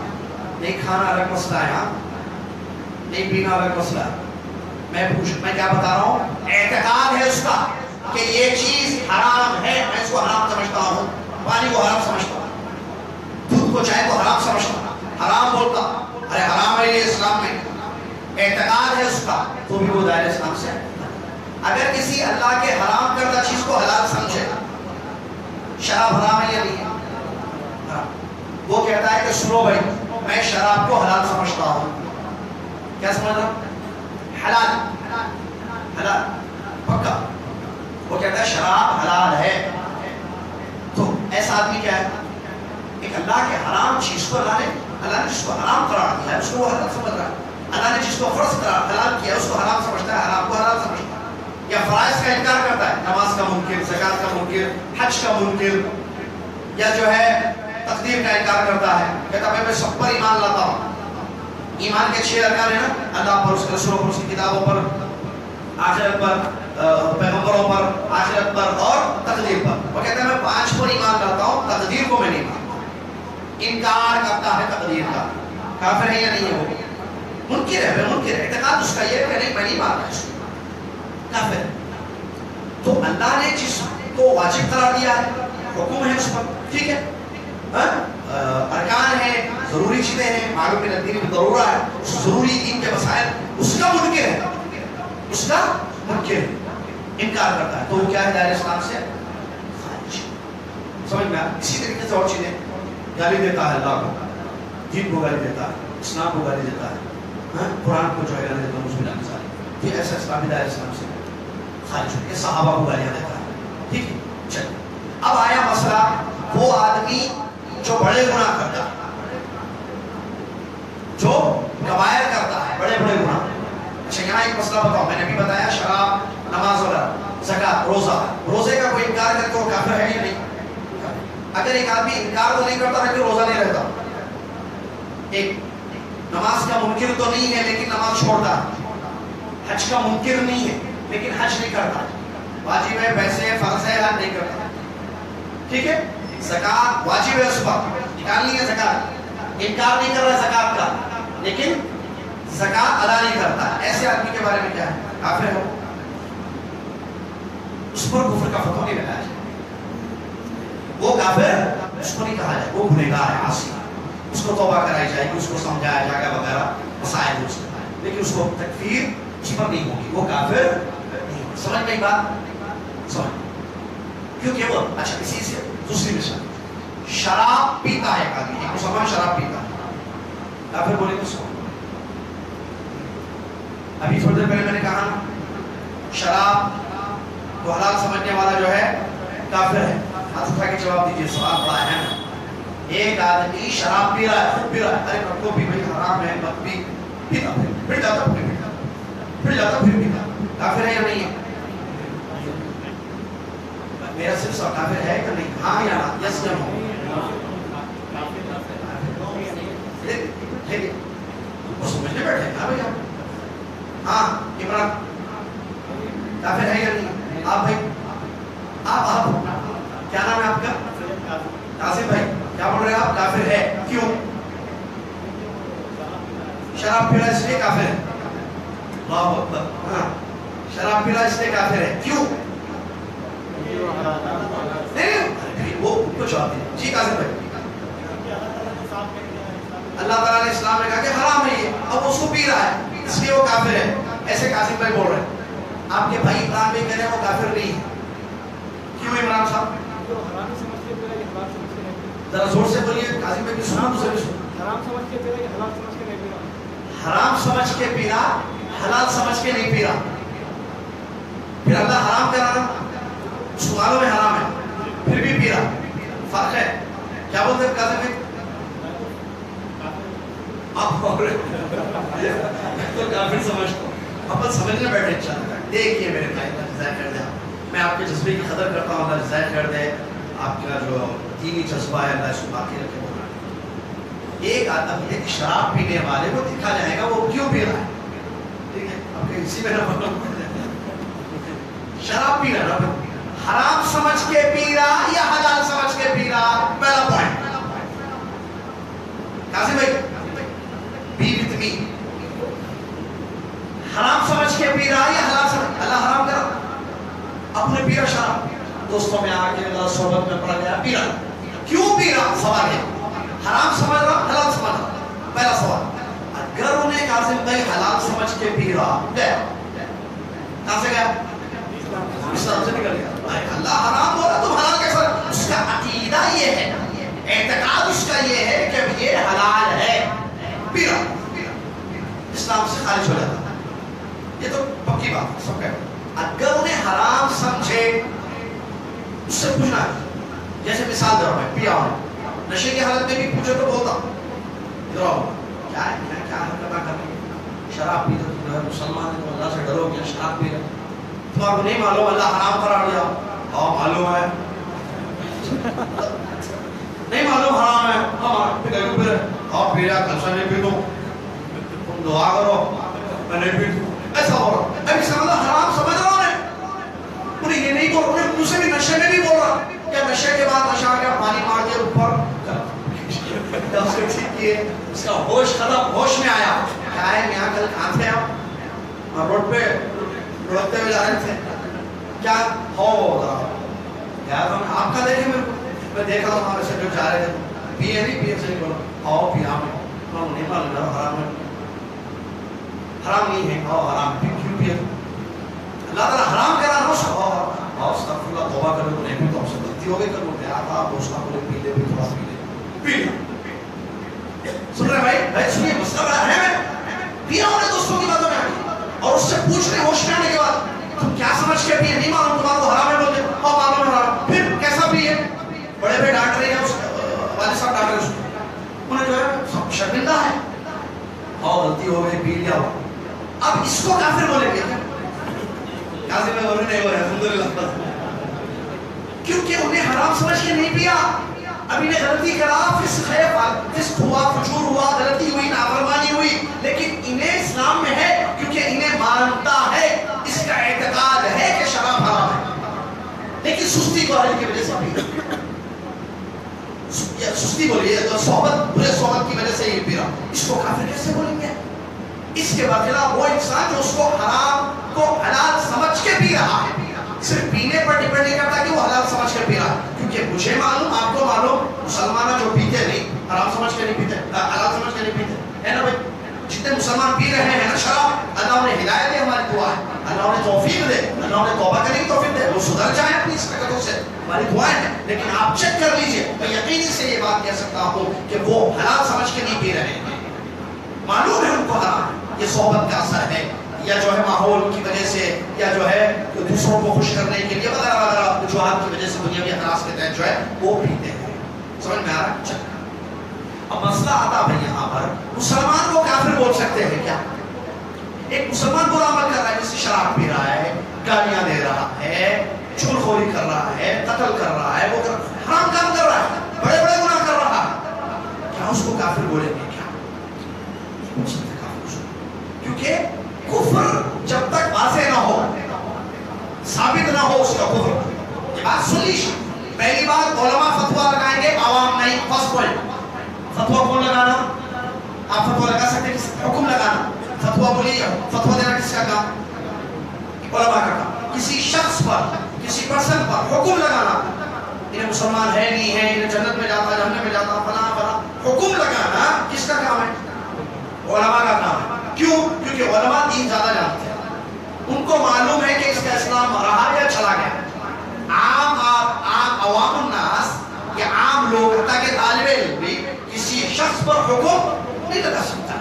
Speaker 1: نہیں کھانا الگ مسئلہ ہے ہاں نہیں پینا الگ مسئلہ ہے میں کیا بتا رہا ہوں اعتقاد ہے اس کا کہ یہ چیز حرام ہے میں اس کو حرام سمجھتا ہوں پانی کو حرام سمجھتا ہوں دودھ کو چائے کو حرام سمجھتا ہوں حرام بولتا ارے حرام ہے یہ اسلام میں اعتقاد ہے اس کا تو بھی وہ دائرہ اسلام سے اگر کسی اللہ کے حرام کردہ چیز کو حلال سمجھے شراب حرام ہے یا نہیں ہے وہ کہتا ہے کہ سنو بھائی میں شراب کو حلال سمجھتا ہوں کیا سمجھ رہا حلال حلال پکا وہ کہتا ہے شراب حلال ہے تو ایسا آدمی کیا ہے ایک اللہ کے حرام چیز کو اللہ نے جس کو حرام قرار دیا ہے اس کو وہ حلال سمجھ رہا ہے اللہ نے جس کو فرض قرار حلال کیا اس کو حرام سمجھتا ہے حرام کو حلال سمجھتا ہے یا فرائض کا انکار کرتا ہے نماز کا منکر زکات کا منکر حج کا منکر یا جو ہے تقدیر کا انکار کرتا ہے کہتا ہے میں سب پر ایمان لاتا ہوں ایمان کے 6 ارکان ہیں نا اللہ پر اس کے رسولوں پر اس کی کتابوں پر آخرت پر پیغمبروں پر آخرت پر اور تقدیر پر وہ کہتا ہے میں 5 پر ایمان لاتا ہوں تقدیر کو میں نہیں مانتا انکار کرتا ہے تقدیر کا کافر ہے یا نہیں ہے وہ منکر ہے منکر ہے اعتقاد اس کا یہ کہ نہیں میں نہیں مانتا اس کو کافر تو اللہ نے جس کو واجب قرار دیا ہے حکم ہے اس پر ٹھیک ہے ارکان ہے ضروری چیزیں ہیں معلوم من الدین ضرورہ ہے ضروری دین کے مسائل اس کا منکر ہے اس کا منکر انکار کرتا ہے تو وہ کیا ہے دائرہ اسلام سے خارج سمجھ میں اسی طریقے سے اور چیزیں گالی دیتا ہے اللہ کو دین کو گالی دیتا ہے اسلام کو گالی دیتا ہے قرآن کو جو ہے گالی دیتا ہے اس میں مثال یہ ایسا اسلامی دائرہ اسلام سے خارج ہو کے صحابہ کو گالیاں دیتا ہے ٹھیک ہے چل اب آیا مسئلہ وہ آدمی جو بڑے گناہ کرتا ہے جو کبائر کرتا ہے بڑے بڑے گناہ اچھا یہاں ایک مسئلہ بتاؤ میں نے بھی بتایا شراب نماز وغیرہ زکات روزے کا کوئی انکار کرے تو وہ کافر ہے یا نہیں اگر ایک آدمی انکار تو نہیں کرتا ہے کہ روزہ نہیں رہتا ایک نماز کا منکر تو نہیں ہے لیکن نماز چھوڑتا ہے حج کا منکر نہیں ہے لیکن حج نہیں کرتا واجب ہے پیسے فرض ہے حج نہیں کرتا ٹھیک ہے زکات واجب ہے اس پر نکالنی ہے زکات انکار نہیں کر رہا زکات کا لیکن زکات ادا نہیں کرتا ایسے آدمی کے بارے میں کیا ہے کافر ہو اس پر کفر کا فتویٰ نہیں لگایا جائے وہ کافر اس کو نہیں کہا جائے وہ گنہگار ہے عاصی اس کو توبہ کرائی جائے گی اس کو سمجھایا جائے گا وغیرہ مسائل ہو سکتا ہے لیکن اس کو تکفیر اس پر نہیں ہوگی وہ کافر نہیں ہوگی سمجھ میں بات سمجھ کیونکہ وہ اچھا اسی سے دوسری مثال شراب پیتا ہے ایک آدمی ایک مسلمان شراب پیتا ہے کافر بولے گا اس کو ابھی تھوڑی دیر پہلے میں نے کہا شراب کو حلال سمجھنے والا جو ہے کافر ہے ہاتھ اٹھا کے جواب دیجیے سوال بڑا اہم ہے ایک آدمی شراب پی رہا ہے خود پی رہا ہے ارے مت کو بھی بھائی حرام ہے مت بھی پیتا پھر جاتا پھر جاتا پھر پیتا کافر ہے یا نہیں ہے میرا صرف سوال کافر ہے کہ نہیں ہاں یا نہ یس یا نو سمجھنے بیٹھے ہاں بھائی ہاں عمران کافر ہے یا نہیں آپ بھائی آپ کیا نام ہے آپ کا قاسم بھائی کیا بول رہے ہیں آپ کافر ہے کیوں شراب پینا اس لیے کافر ہے اللہ اکبر ہاں شراب پینا اس لیے کافر ہے کیوں نہیں وہ کچھ آتے ہیں جی قاسم بھائی اللہ تعالیٰ نے اسلام میں کہا کہ حرام ہے یہ اب اس کو پی رہا ہے اس لیے وہ کافر ہے ایسے قاسم بھائی بول رہے ہیں آپ کے بھائی عمران بھائی کہہ رہے ہیں وہ کافر نہیں ہے. کیوں عمران صاحب؟ ذرا زور سے بولیے قاسم بھائی. سنو دوسرے بھی سنو.
Speaker 2: حرام سمجھ کے پی رہا ہے، حلال سمجھ کے نہیں پی رہا.
Speaker 1: حرام سمجھ کے پی رہا، حلال سمجھ کے نہیں پی رہا. پھر اللہ حرام کرا رہا، سوالوں میں حرام ہے، پھر بھی پی رہا. فرق ہے. کیا بولتے ہیں قاسم بھائی؟ آپ تو کافر سمجھتا ہوں. اپن سمجھنے بیٹھے انشاءاللہ. دیکھیے میرے بھائی، اللہ جزائے خیر دے. میں آپ کے جذبے کی قدر کرتا ہوں، اللہ جزائے خیر دے. آپ کا جو دینی جذبہ ہے اللہ اس کو باقی رکھے. ایک آدمی ایک شراب پینے والے کو دیکھا جائے گا وہ کیوں پی رہا ہے. ٹھیک ہے، اب اسی میں شراب پی رہا ہے، حرام سمجھ کے پی رہا یا حلال سمجھ کے پی رہا. پہلا پوائنٹ قاسم بھائی، بی وتھ می، حرام سمجھ کے پی رہا یا حلال سمجھ. اللہ حرام کرا، اپنے پی رہا شراب، دوستوں میں آ کے صحبت میں پڑا گیا پی رہا. کیوں پی رہا؟ سوال ہے. حرام سمجھ رہا، حلال سمجھ رہا. پہلا سوال، اگر انہیں قاسم بھائی حلال سمجھ کے پی رہا گیا، کہاں سے گیا؟ اسلام سے نکل گیا. اللہ حرام بولا تم حلال کیسا؟ اس کا عقیدہ یہ ہے، اعتقاد اس کا یہ ہے کہ یہ حلال ہے، پی رہا، اسلام سے خارج ہو جاتا. یہ تو پکی بات سب کہتے. اگر انہیں حرام سمجھے اس سے پوچھنا ہے. جیسے مثال دے رہا ہوں، میں پیا ہوں، نشے کی حالت میں بھی پوچھے تو بولتا ادھر آؤ، کیا ہے کیا حرکت کر رہی ہے؟ شراب پی رہے ہو، مسلمان ہے تو اللہ سے ڈرو. کیا شراب پی رہے تو آپ کو نہیں معلوم اللہ حرام قرار دیا؟ ہاں معلوم ہے. نہیں معلوم حرام ہے؟ ہاں پھر آپ پی رہا، کل سے نہیں پی دوں، تم دعا کرو میں نہیں پی دوں. ایسا ہو رہا. ابھی سمجھا حرام سمجھ رہا ہوں. انہیں یہ نہیں بول رہا، مجھ سے بھی نشے میں نہیں بول رہا. کیا نشے کے بعد نشہ آ گیا، پانی مار دیا اوپر، اس کو ٹھیک کیے، اس کا ہوش ختم، ہوش میں آیا. کیا ہے میاں کل کہاں تھے آپ؟ روڈ پہ لڑکتے ہوئے جا رہے تھے. کیا ہو رہا کیا تھا؟ آپ کا دیکھیں میرے کو، میں دیکھا تھا ہمارے سے جو جا رہے تھے. پیے نہیں پیے سے نہیں بولا آؤ پیا میں نہیں معلوم حرام ہے. حرام نہیں ہے، آؤ حرام ہے. کیوں پیے؟ اللہ تعالیٰ حرام کرا نہ اس کو. آؤ استغفر اللہ، توبہ کرو تو نہیں بھی تو ہم سے غلطی ہو گئی. کر بولتے آتا دوست آپ کو پی لے بھی تھوڑا پی لے پی لیا. سن رہے بھائی؟ بھائی سنیے، مسئلہ بڑا اہم ہے. پیا انہیں دوستوں کی باتوں میں آ گئی اور اس سے پوچھ رہے ہوش میں آنے کے بعد تم کیا سمجھ کے پیے؟ نہیں معلوم، تمہارا تو حرام ہے بولتے. اور معلوم ہے حرام، پھر کیسا پیے؟ بڑے بھائی ڈانٹ رہے ہیں، اس والد صاحب ڈانٹ رہے ہیں اس کو. انہیں جو ہے سب شرمندہ ہے، اور غلطی ہو گئی پی لیا. اب اس کو کافر بولیں گے کیا؟ کافر میں بولے نہیں ہو رہے الحمدللہ، کیونکہ انہیں حرام سمجھ کے نہیں پیا. اب انہیں غلطی کرا، فسق ہوا، فجور ہوا، غلطی ہوئی، نافرمانی ہوئی، لیکن انہیں اسلام میں ہے کیونکہ انہیں مانتا ہے، اس کا اعتقاد ہے کہ شراب حرام ہے، لیکن سستی گواری کی وجہ سے پی. سستی بولیے، صحبت، برے صحبت کی وجہ سے یہ پی رہا. اس کو کافر کیسے بولیں گے؟ اس کے بدلہ وہ انسان جو اس کو حرام کو حلال سمجھ کے پی رہا ہے، صرف پینے پر ڈیپینڈ نہیں کرتا کہ وہ حلال سمجھ کے پی رہا ہے. کیونکہ مجھے معلوم، آپ کو معلوم، مسلمان جو پیتے نہیں، حرام سمجھ کے نہیں پیتے، حلال سمجھ کے نہیں پیتے، ہے نا بھائی؟ جتنے مسلمان پی رہے ہیں نا شراب، اللہ انہیں ہدایت دے، ہماری دعا ہے. اللہ انہیں توفیق دے، اللہ انہیں توبہ کرنے کی توفیق دے، وہ سدھر جائیں اپنی اس حرکتوں سے، ہماری دعائیں ہیں. لیکن آپ چیک کر لیجئے، میں یقینی سے یہ بات کہہ سکتا ہوں کہ وہ حلال سمجھ کے نہیں پی رہے ہیں. معلوم ہے ان کو حرام، یہ صحبت کا اثر ہے، یا جو ہے ماحول کی وجہ سے، یا جو ہے دوسروں کو خوش کرنے کے لیے وغیرہ وغیرہ وجوہات کی وجہ سے دنیاوی اعتراض کے تحت جو ہے وہ پیتے ہیں. سمجھ میں آ رہا ہے؟ اب مسئلہ آتا ہے یہاں پر، مسلمان کو کافر بول سکتے ہیں کیا؟ ایک مسلمان برا عمل کر رہا ہے، جیسے شراب پی رہا ہے، گالیاں دے رہا ہے، چغل خوری کر رہا ہے، قتل کر رہا ہے، وہ حرام کام کر رہا ہے، بڑے بڑے گناہ کر رہا ہے، کیا اس کو کافر بولیں گے کیا؟ کیونکہ کفر جب تک واضح نہ ہو، ثابت نہ ہو اس کا کفر. یہ بات سن لیجیے. پہلی بات، علماء فتویٰ لگائیں گے، عوام نہیں. فرسٹ پوائنٹ، فتویٰ کون لگانا؟ آپ فتویٰ لگا سکتے ہیں، حکم لگانا. فتویٰ بولیے، فتویٰ دینا کس کا کام؟ علماء کا کام. کسی شخص پر، کسی پرسن پر حکم لگانا، انہیں مسلمان ہے نہیں ہے، انہیں جنت میں جاتا، جہنم میں جاتا، فلاں فلاں، حکم لگانا کس کا کام ہے؟ علماء کا کام ہے. کیوں؟ کیونکہ علماء دین زیادہ جانتے ہیں، ان کو معلوم ہے کہ اس کا اسلام رہا یا چلا گیا. عام عوام الناس یا عام لوگ حتیٰ کہ طالب علم بھی کسی شخص پر حکم نہیں لگا سکتا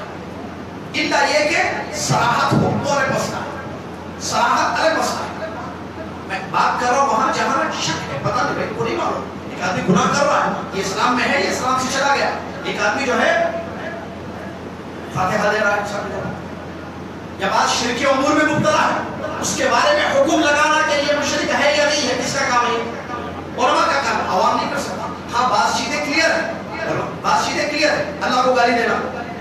Speaker 1: الا یہ کہ صراحت ہو تو الگ مسئلہ ہے. صراحت الگ مسئلہ ہے. میں بات کر رہا ہوں وہاں جہاں شک ہے, پتہ نہیں بھائی کو نہیں معلوم, ایک آدمی گناہ کر رہا ہے, یہ اسلام میں ہے, یہ اسلام سے چلا گیا. ایک آدمی جو ہے فاتحہ دے رہا ہے یا بعض شرکی امور میں مبتلا ہے, اس کے بارے میں حکم لگانا کہ یہ مشرک ہے یا نہیں ہے, کس کا کام ہے؟ علماء کا کام, عوام نہیں کر سکتا. ہاں بعض چیزیں کلیئر ہیں, بعض چیزیں کلیئر ہیں. اللہ کو گالی دینا,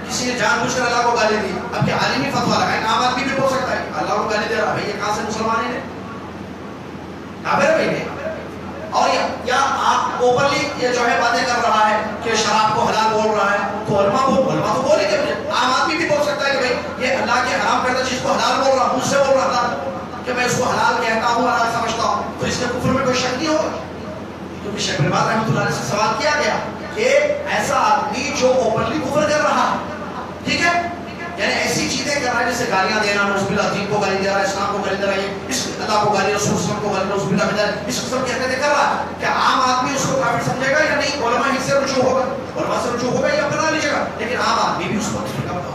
Speaker 1: کسی نے جان بوجھ کر اللہ کو گالی دی, اب کہ عالمی فتویٰ لگائیں, عام آدمی بھی بول سکتا ہے اللہ کو گالی دے رہا ہے, یہ کہاں سے مسلمان ہے, کافر ہے بھائی. اور یا آپ اوپرلی یہ جو ہے باتیں کر رہا ہے کہ شراب کو حلال بول رہا ہے, تو علماء تو بولے گے, عام آدمی بھی بول سکتا ہے کہ بھائی یہ اللہ کے حرام کردہ چیز کو حلال بول رہا, مجھ سے بول رہا تھا کہ میں اس کو حلال کہتا ہوں, حلال سمجھتا ہوں, تو اس کے کفر میں کوئی شک نہیں ہوگا. کیونکہ شیخ بن باز رحمۃ اللہ علیہ سے سوال کیا گیا کہ ایسا آدمی جو اوپنلی کفر کر رہا ہے, ٹھیک ہے, یعنی ایسی چیزیں کر رہا ہے جیسے گالیاں دینا, نعوذ باللہ دین کو گالی دے رہا ہے, اسلام کو گالی دے رہا ہے, اس اللہ کو گالی, رسول وسلم کو گالی, نعوذ باللہ دے رہا ہے, اس قسم کی حرکتیں کر رہا ہے. کیا عام آدمی اس کو کافر سمجھے گا یا نہیں؟ علماء ہی سے رجوع ہوگا, علماء سے رجوع ہوگا یا بنا لیجیے گا, لیکن عام آدمی بھی اس کو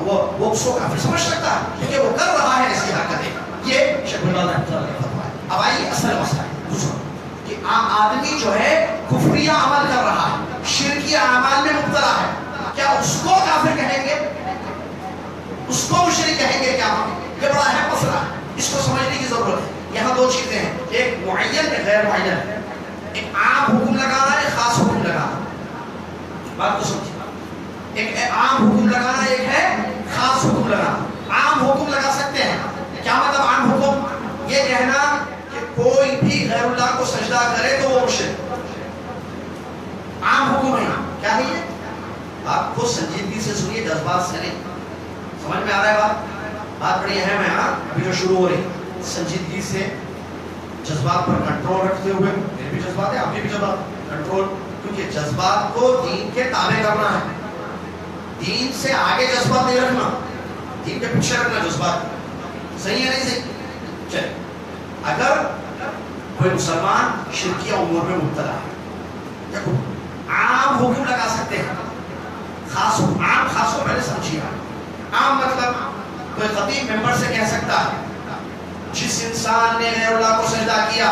Speaker 1: وہ اس کو کافر سمجھ سکتا ہے کیونکہ وہ کر رہا ہے ایسی حرکتیں. یہ شیخ بن باز رحمۃ اللہ علیہ کا فتویٰ ہے. اب آئیے اصل مسئلہ ہے دوسرا کہ عام آدمی جو ہے کفریہ عمل کر رہا ہے, شرکی اعمال میں مبتلا ہے, کیا اس کو کافر کہیں گے, اس کو مشرک کہیں گے کیا؟ یہ بڑا اہم مسئلہ ہے, اس کو سمجھنے کی ضرورت ہے. یہاں دو چیزیں ہیں, ایک معین ایک غیر معین, ایک عام حکم لگانا, ایک خاص حکم لگانا. بات کو سمجھیے, ایک عام حکم لگانا, ایک ہے خاص حکم لگانا. عام حکم لگا سکتے ہیں, کیا مطلب عام حکم؟ یہ کہنا کہ کوئی بھی غیر اللہ کو سجدہ کرے تو وہ مشرک. عام حکم ہے. کیا ہے یہ؟ آپ کو سنجیدگی سے سنیے, جذبات سے نہیں. سمجھ میں آ رہا ہے بات بڑی اہم ہے. ہاں ابھی جو شروع ہو رہی, سنجیدگی سے جذبات پر کنٹرول رکھتے ہوئے, میرے بھی جذبات ہے, آپ بھی جذبات کنٹرول, کیونکہ جذبات کو دین کے تابع کرنا ہے, دین سے آگے جذبات نہیں رکھنا, دین کے پیچھے رکھنا جذبات. صحیح ہے نہیں صحیح؟ چلے, اگر کوئی مسلمان شرکیہ امور میں مبتلا ہے, دیکھو عام حکم لگا سکتے ہیں, خاص حکم. عام خاص کو پہلے سمجھیے. عام مطلب کوئی خطیب ممبر سے کہہ سکتا ہے جس انسان نے غیر اللہ کو سجدہ کیا,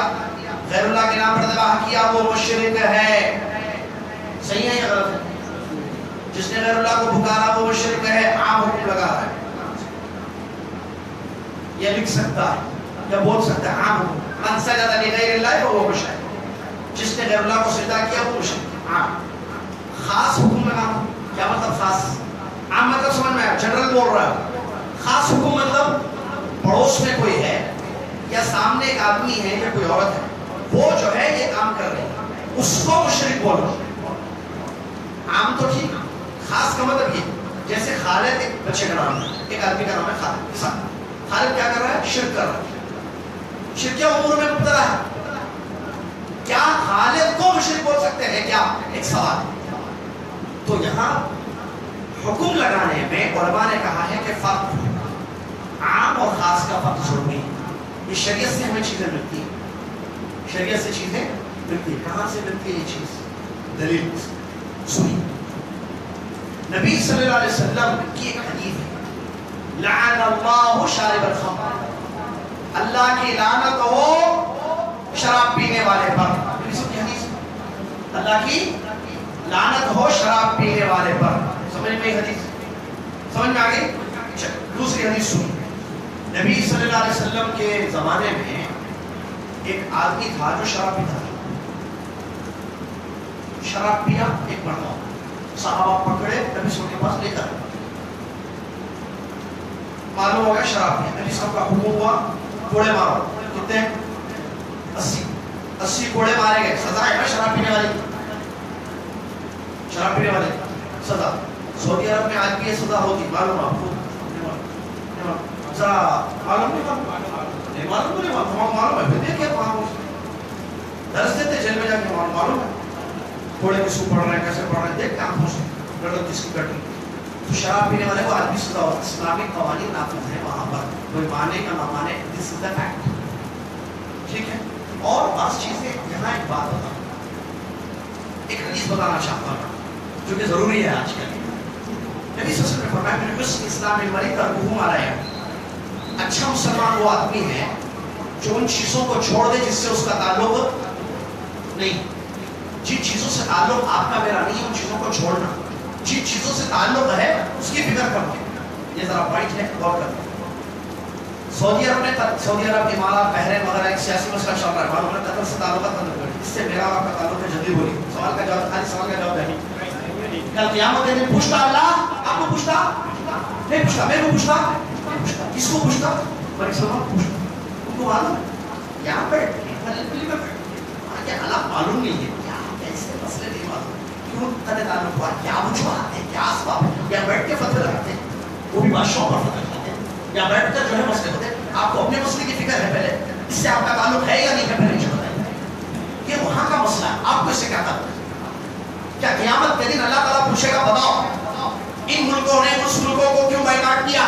Speaker 1: غیر اللہ کے نام پر ذبح کیا, وہ مشرک ہے. صحیح ہے یا غلط ہے؟ جس نے غیر اللہ کو پکارا وہ مشرک ہے. عام حکم لگا رہا ہے, یہ لکھ سکتا ہے یا بول سکتا ہے. عام حکم, من سجد لغیر اللہ فهو مشرک, جس نے غیر اللہ کو سجدہ کیا وہ مشرک. عام. خاص حکم لگانا, کیا مطلب خاص؟ عام مطلب سمجھ میں آیا, جنرل بول رہا ہے. خاص حکم مطلب پڑوس میں کوئی ہے یا سامنے ایک آدمی ہے یا کوئی عورت ہے, وہ جو ہے یہ کام کر رہی ہے, اس کو مشرک بولو. عام تو ٹھیک, خاص کا مطلب یہ, جیسے خالد ایک بچے کا نام ہے, ایک آدمی کا نام ہے خالد. خالد کیا کر رہا ہے؟ شرک کر رہا ہے, شرکیہ امور میں مبتلا ہے. کیا خالد کو مشرک بول سکتے ہیں کیا؟ ایک سوال. تو یہاں حکم لگانے میں علماء نے کہا ہے کہ فرق, عام اور خاص کا فرق ضروری ہے. یہ شریعت سے ہمیں چیزیں ملتی ہیں, شریعت سے چیزیں ملتی ہیں. کہاں سے ملتی ہے یہ چیز؟ دلیل سنی. نبی صلی اللہ علیہ وسلم کی ایک حدیث ہے, لعن اللہ شارب الخمر, اللہ کی لعنت ہو شراب پینے والے پر. حدیث, اللہ کی لعنت ہو شراب پینے والے پر. سمجھ میں حدیث سمجھ میں آ گئی؟ دوسری حدیث سنی. نبی صلی اللہ علیہ وسلم کے زمانے میں ایک آدمی تھا جو شراب پیتا تھا. شراب پیا ایک مرتبہ, صحابہ پکڑے نبی صلی اللہ علیہ وسلم کے پاس لے کر, معلوم ہو گیا شراب پیا. نبی صلی اللہ علیہ وسلم کا حکم ہوا کوڑے مارو. کتنے؟ 80 کوڑے مارے گئے. سزا ہے نا شراب پینے والے, شراب پینے والے سزا. سعودی عرب میں آج بھی یہ سزا ہوتی, معلوم آپ کو؟ ذرا معلوم نہیں, معلوم ہے. پھر دیکھیے وہاں درس دیتے جیل میں جا کے, معلوم ہے کوڑے کس کو پڑھ رہے ہیں, کیسے پڑھ رہے ہیں, دیکھ کے آنکھوں سے گردن کس کی کٹ رہی. تو شراب پینے والے کو آدمی سزا ہوتا ہے. اسلامک قوانین نافذ ہیں وہاں پر, کوئی مانے کا نہ مانے, دس از دا فیکٹ. ٹھیک ہے. اور بعض چیزیں یہاں ایک بات بتا, ایک حدیث بتانا چاہتا ہوں جو کہ ضروری ہے آج کل. نبی صلی اللہ علیہ وسلم نے فرمایا کہ حسن اسلام المرء ترکہ ما لا یعنی. اچھا مسلمان وہ آدمی ہے جو ان چیزوں کو چھوڑ دے جس سے اس کا تعلق نہیں. جن چیزوں سے تعلق آپ کا میرا نہیں, ان چیزوں کو چھوڑنا. جن چیزوں سے تعلق ہے اس کی فکر کرو. یہ ذرا پوائنٹ ہے, غور کرو. سعودی عرب امارات بحرین وغیرہ ایک سیاسی مسئلہ چل رہا ہے, انہوں نے قطر سے تعلقات ختم کر. اس سے میرا آپ کا تعلق ہے, جلدی بولی. سوال کا جواب, خالی سوال کا جواب نہیں. کل قیامت کے دن پوچھتا اللہ, آپ کو پوچھتا نہیں, پوچھتا میرے کو پوچھتا, کس کو پوچھتا, بڑے سوال پوچھتا. ان کو معلوم ہے یہاں بیٹھ کے حالات معلوم نہیں ہے, کیا ایسے مسئلے نہیں معلوم, کیوں تنے تعلق ہوا, کیا وجوہات ہیں, کیا اسباب ہیں. یا بیٹھ کے فتوے لگاتے ہیں, وہ بھی بادشاہوں پر فتوے لگاتے ہیں, یا بیٹھ کر جو ہے مسئلے ہوتے ہیں. آپ کو اپنے مسئلے کی فکر ہے پہلے, اس سے آپ کا تعلق ہے یا نہیں ہے پہلے نہیں بتائیں. یہ وہاں کا مسئلہ ہے, آپ کو اس سے کیا تعلق ہے. کیا قیامت کے دن اللہ تعالیٰ پوچھے گا, بتاؤ ان ملکوں نے اس ملکوں کو کیوں بائیکاٹ کیا,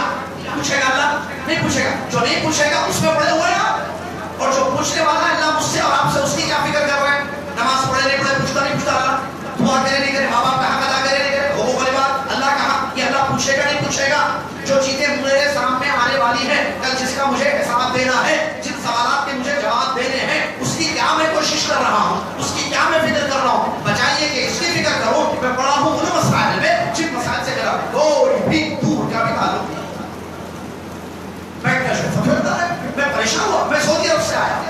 Speaker 1: پوچھے گا اللہ؟ نہیں پوچھے گا. جو نہیں پوچھے گا اس میں پڑے ہوئے ہیں آپ, اور جو پوچھنے والا ہے اللہ مجھ سے اور آپ سے, اس کی کیا فکر کر رہے ہیں. نماز پڑھے نہیں پڑھے پوچھتا نہیں پوچھتا اللہ, دعا کرے نہیں کرے, ماں باپ کا حق ادا کرے نہیں کرے, حقوق العباد اللہ کا حق, یہ اللہ پوچھے گا نہیں پوچھے گا. جو چیزیں میرے سامنے آنے والی ہیں کل, جس کا مجھے حساب دینا ہے, جن سوالات کے مجھے جواب دینے ہیں, اس کی کیا میں کوشش کر رہا ہوں, اس کی کیا میں فکر کر رہا ہوں. بچائیے کہ اس کی فکر کروں کہ میں پڑھا ہوں ان مسائل میں جن مسائل سے میرا کوئی بھی دور کا بھی تعلق نہیں. میں کیا فکرتا ہے, میں پریشان ہوا, میں سعودی عرب سے آیا,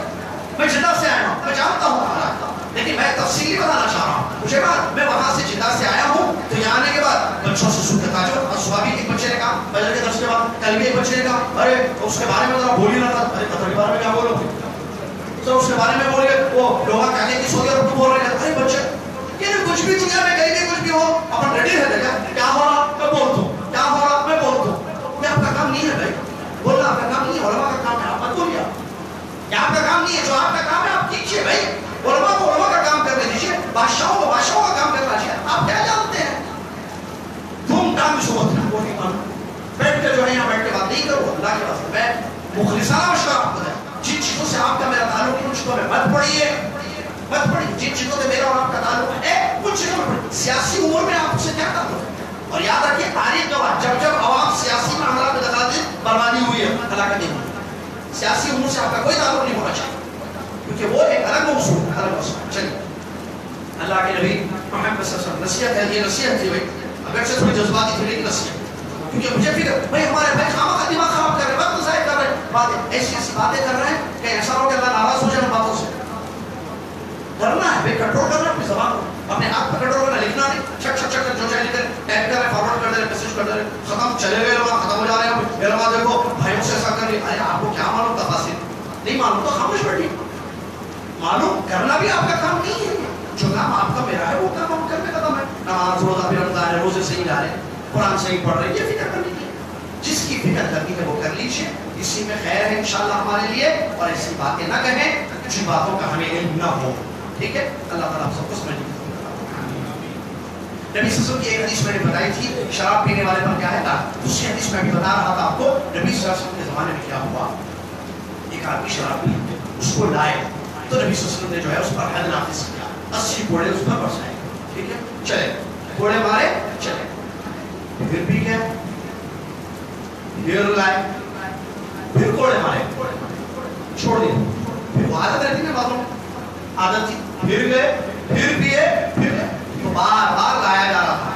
Speaker 1: میں جدہ سے آیا ہوں, میں جانتا ہوں حالات, لیکن میں تفصیلی بتانا چاہ رہا ہوں. مجھے بات, میں وہاں سے جدہ سے آیا ہوں, تو یہاں آنے کے بعد بچوں سے سن کے تاجر, اور صبح بھی ایک بچے نے کہا, فجر کے درس کے بعد کل بھی ایک بچے نے کہا, ارے اس کے بارے میں ذرا بول ہی نہ تھا, ارے قطر کے بارے میں کیا بولو, تو اس کے بارے میں بول گئے. وہ لوگ کہتے ہیں کہ سعودی عرب کو بول رہے ہیں, ارے بچے کہ کچھ بھی دنیا میں کہیں بھی کچھ بھی ہو, اپن ریڈی رہتے ہیں, کیا ہو رہا میں بول دوں, کیا ہو رہا میں بول دوں. یہ آپ کا کام نہیں ہے بھائی, بولنا آپ کا کام نہیں ہے, علماء کا کام ہے, آپ مت بولیے. یہ آپ کا کام نہیں ہے, جو آپ کا کام ہے آپ کیجیے بھائی. علماء کو علماء کا کام کرنے دیجیے, بادشاہوں کو بادشاہوں کا کام کرنا چاہیے. آپ کیا جانتے ہیں, دھوم دھام صحبت میں وہ نہیں مانو, بیٹھ کے جو ہے یہاں بیٹھ کے بات نہیں کرو. اللہ کے واسطے میں مخلصانہ مشورہ آپ کو دیں, جن چیزوں سے آپ کا میرا تعلق ہے ان چیزوں میں مت پڑھیے, مت پڑھیے. جن چیزوں سے میرا اور آپ کا تعلق ہے ان چیزوں میں پڑھیے. سیاسی امور میں آپ سے کیا تعلق ہے, اور یاد رکھیے تاریخ کے بعد جب جب عوام سیاسی معاملات میں دخل دی, بربادی ہوئی ہے, ہلاکتیں ہوئی. سیاسی امور سے آپ کا کوئی تعلق نہیں ہونا چاہیے, کیونکہ وہ ایک الگ موضوع ہے, الگ موضوع. چلیے, اللہ کے نبی محمد صلی اللہ علیہ وسلم نصیحت ہے, یہ نصیحت تھی بھائی, اگر سے تھوڑی جذباتی تھی لیکن نصیحت, کیونکہ مجھے فکر بھائی ہمارے بھائی خامخواہ دماغ خراب کر رہے ہیں, وقت ضائع کر رہے ہیں, باتیں ایسی ایسی باتیں کر رہے ہیں کہ ایسا ہو کہ اللہ ناراض ہو جائے باتوں سے. کرنا ہے بھائی, کنٹرول کرنا اپنی زبان کو, اپنے ہاتھ پہ کنٹرول کرنا, لکھنا نہیں, چھک چھک چھک جو چاہے لکھ ٹائپ کر رہے, فارورڈ کر دے رہے, میسج کر دے رہے, ختم, چلے گئے علماء, ختم ہو جا رہے ہیں علماء, دیکھو بھائیوں سے ایسا کر رہی. ارے آپ کو کیا معلوم تفاصیل, نہیں معلوم تو خاموش بیٹھیے. معلوم کرنا بھی آپ کا کام نہیں ہے, جو کام آپ کا میرا ہے وہ کام ہم کرنے کا کام ہے. نماز روزہ بھی رمضان ہے, روزے صحیح لا رہے, قرآن صحیح پڑھ رہے, یہ فکر کرنی ہے. جس کی فکر کرنی ہے وہ کر لیجیے, اسی میں خیر ہے انشاءاللہ ہمارے لیے. اور ایسی باتیں نہ کہیں جن باتوں کا ہمیں علم نہ ہو, ٹھیک ہے. اللہ تعالیٰ آپ سب کو سمجھنے کی. نبی صلی اللہ علیہ وسلم کی ایک حدیث میں نے بتائی تھی, شراب پینے والے پر کیا ہے تھا. دوسری حدیث میں بھی بتا رہا تھا آپ کو, نبی صلی اللہ علیہ وسلم کے زمانے میں کیا ہوا. ایک آدمی شراب پی, اس کو لائے, تو نبی صلی اللہ علیہ وسلم نے جو ہے اس پر حد نافذ کیا, 80 کوڑے اس پر برسائے, ٹھیک ہے. چلے کوڑے مارے, چلے, پھر پی گیا, پھر لائے, پھر کوڑے مارے, چھوڑ دیا. پھر وہ عادت رہتی ہے, باتوں عادت تھی, پھر گئے, پھر پیے, پھر گئے, تو بار بار لایا جا رہا تھا,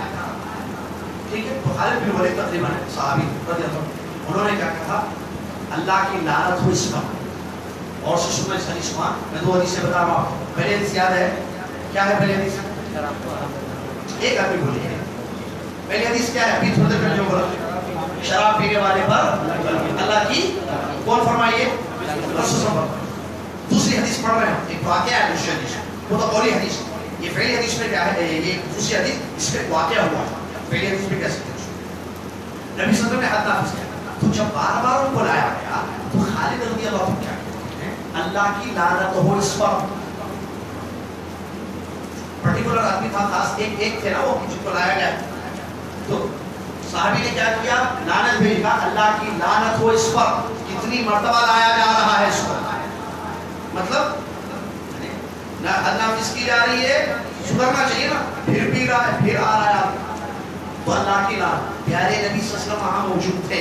Speaker 1: ٹھیک ہے. تو خالد بن ولید تقریباً صحابی رضی اللہ عنہ, انہوں نے کیا کہا, اللہ کی لعنت ہو اس پر. اور سے سننا اس حدیث کو, میں دو حدیث سے بتا رہا ہوں. پہلے حدیث یاد ہے, کیا ہے پہلے حدیث, ایک آدمی بولیے پہلی حدیث کیا ہے, ابھی تھوڑی دیر پہلے جو بولا, شراب پینے والے پر اللہ کی, کون فرمائیے, رسول صلی. دوسری حدیث پڑھ رہے ہیں, ایک واقعہ ہے, دوسری حدیث وہ تو قولی حدیث. یہ پہلی حدیث میں کیا ہے, یہ دوسری حدیث اس پہ واقعہ ہوا, پہلی حدیث میں کیسے نبی صلی اللہ علیہ وسلم نے حد نافذ کیا. تو جب بار بار ان کو لایا گیا تو خالد رضی اللہ عنہ کیا کہتے ہیں, اللہ کی لعنت ہو اس پر. پرٹیکولر آدمی تھا, خاص ایک تھے نا وہ جن کو لایا گیا, تو صاحب صحابی نے کیا کیا؟ لعنت بھیجی، کہا اللہ کی لعنت ہو اس پر، کتنی مرتبہ لایا جا رہا ہے اس کو، مطلب اللہ کس کی جا رہی ہے، سدھرنا چاہیے نا، پھر بھی رہا ہے، پھر آ رہا ہے، تو اللہ کی لعنت۔ پیارے نبی صلی اللہ علیہ وسلم وہاں موجود تھے،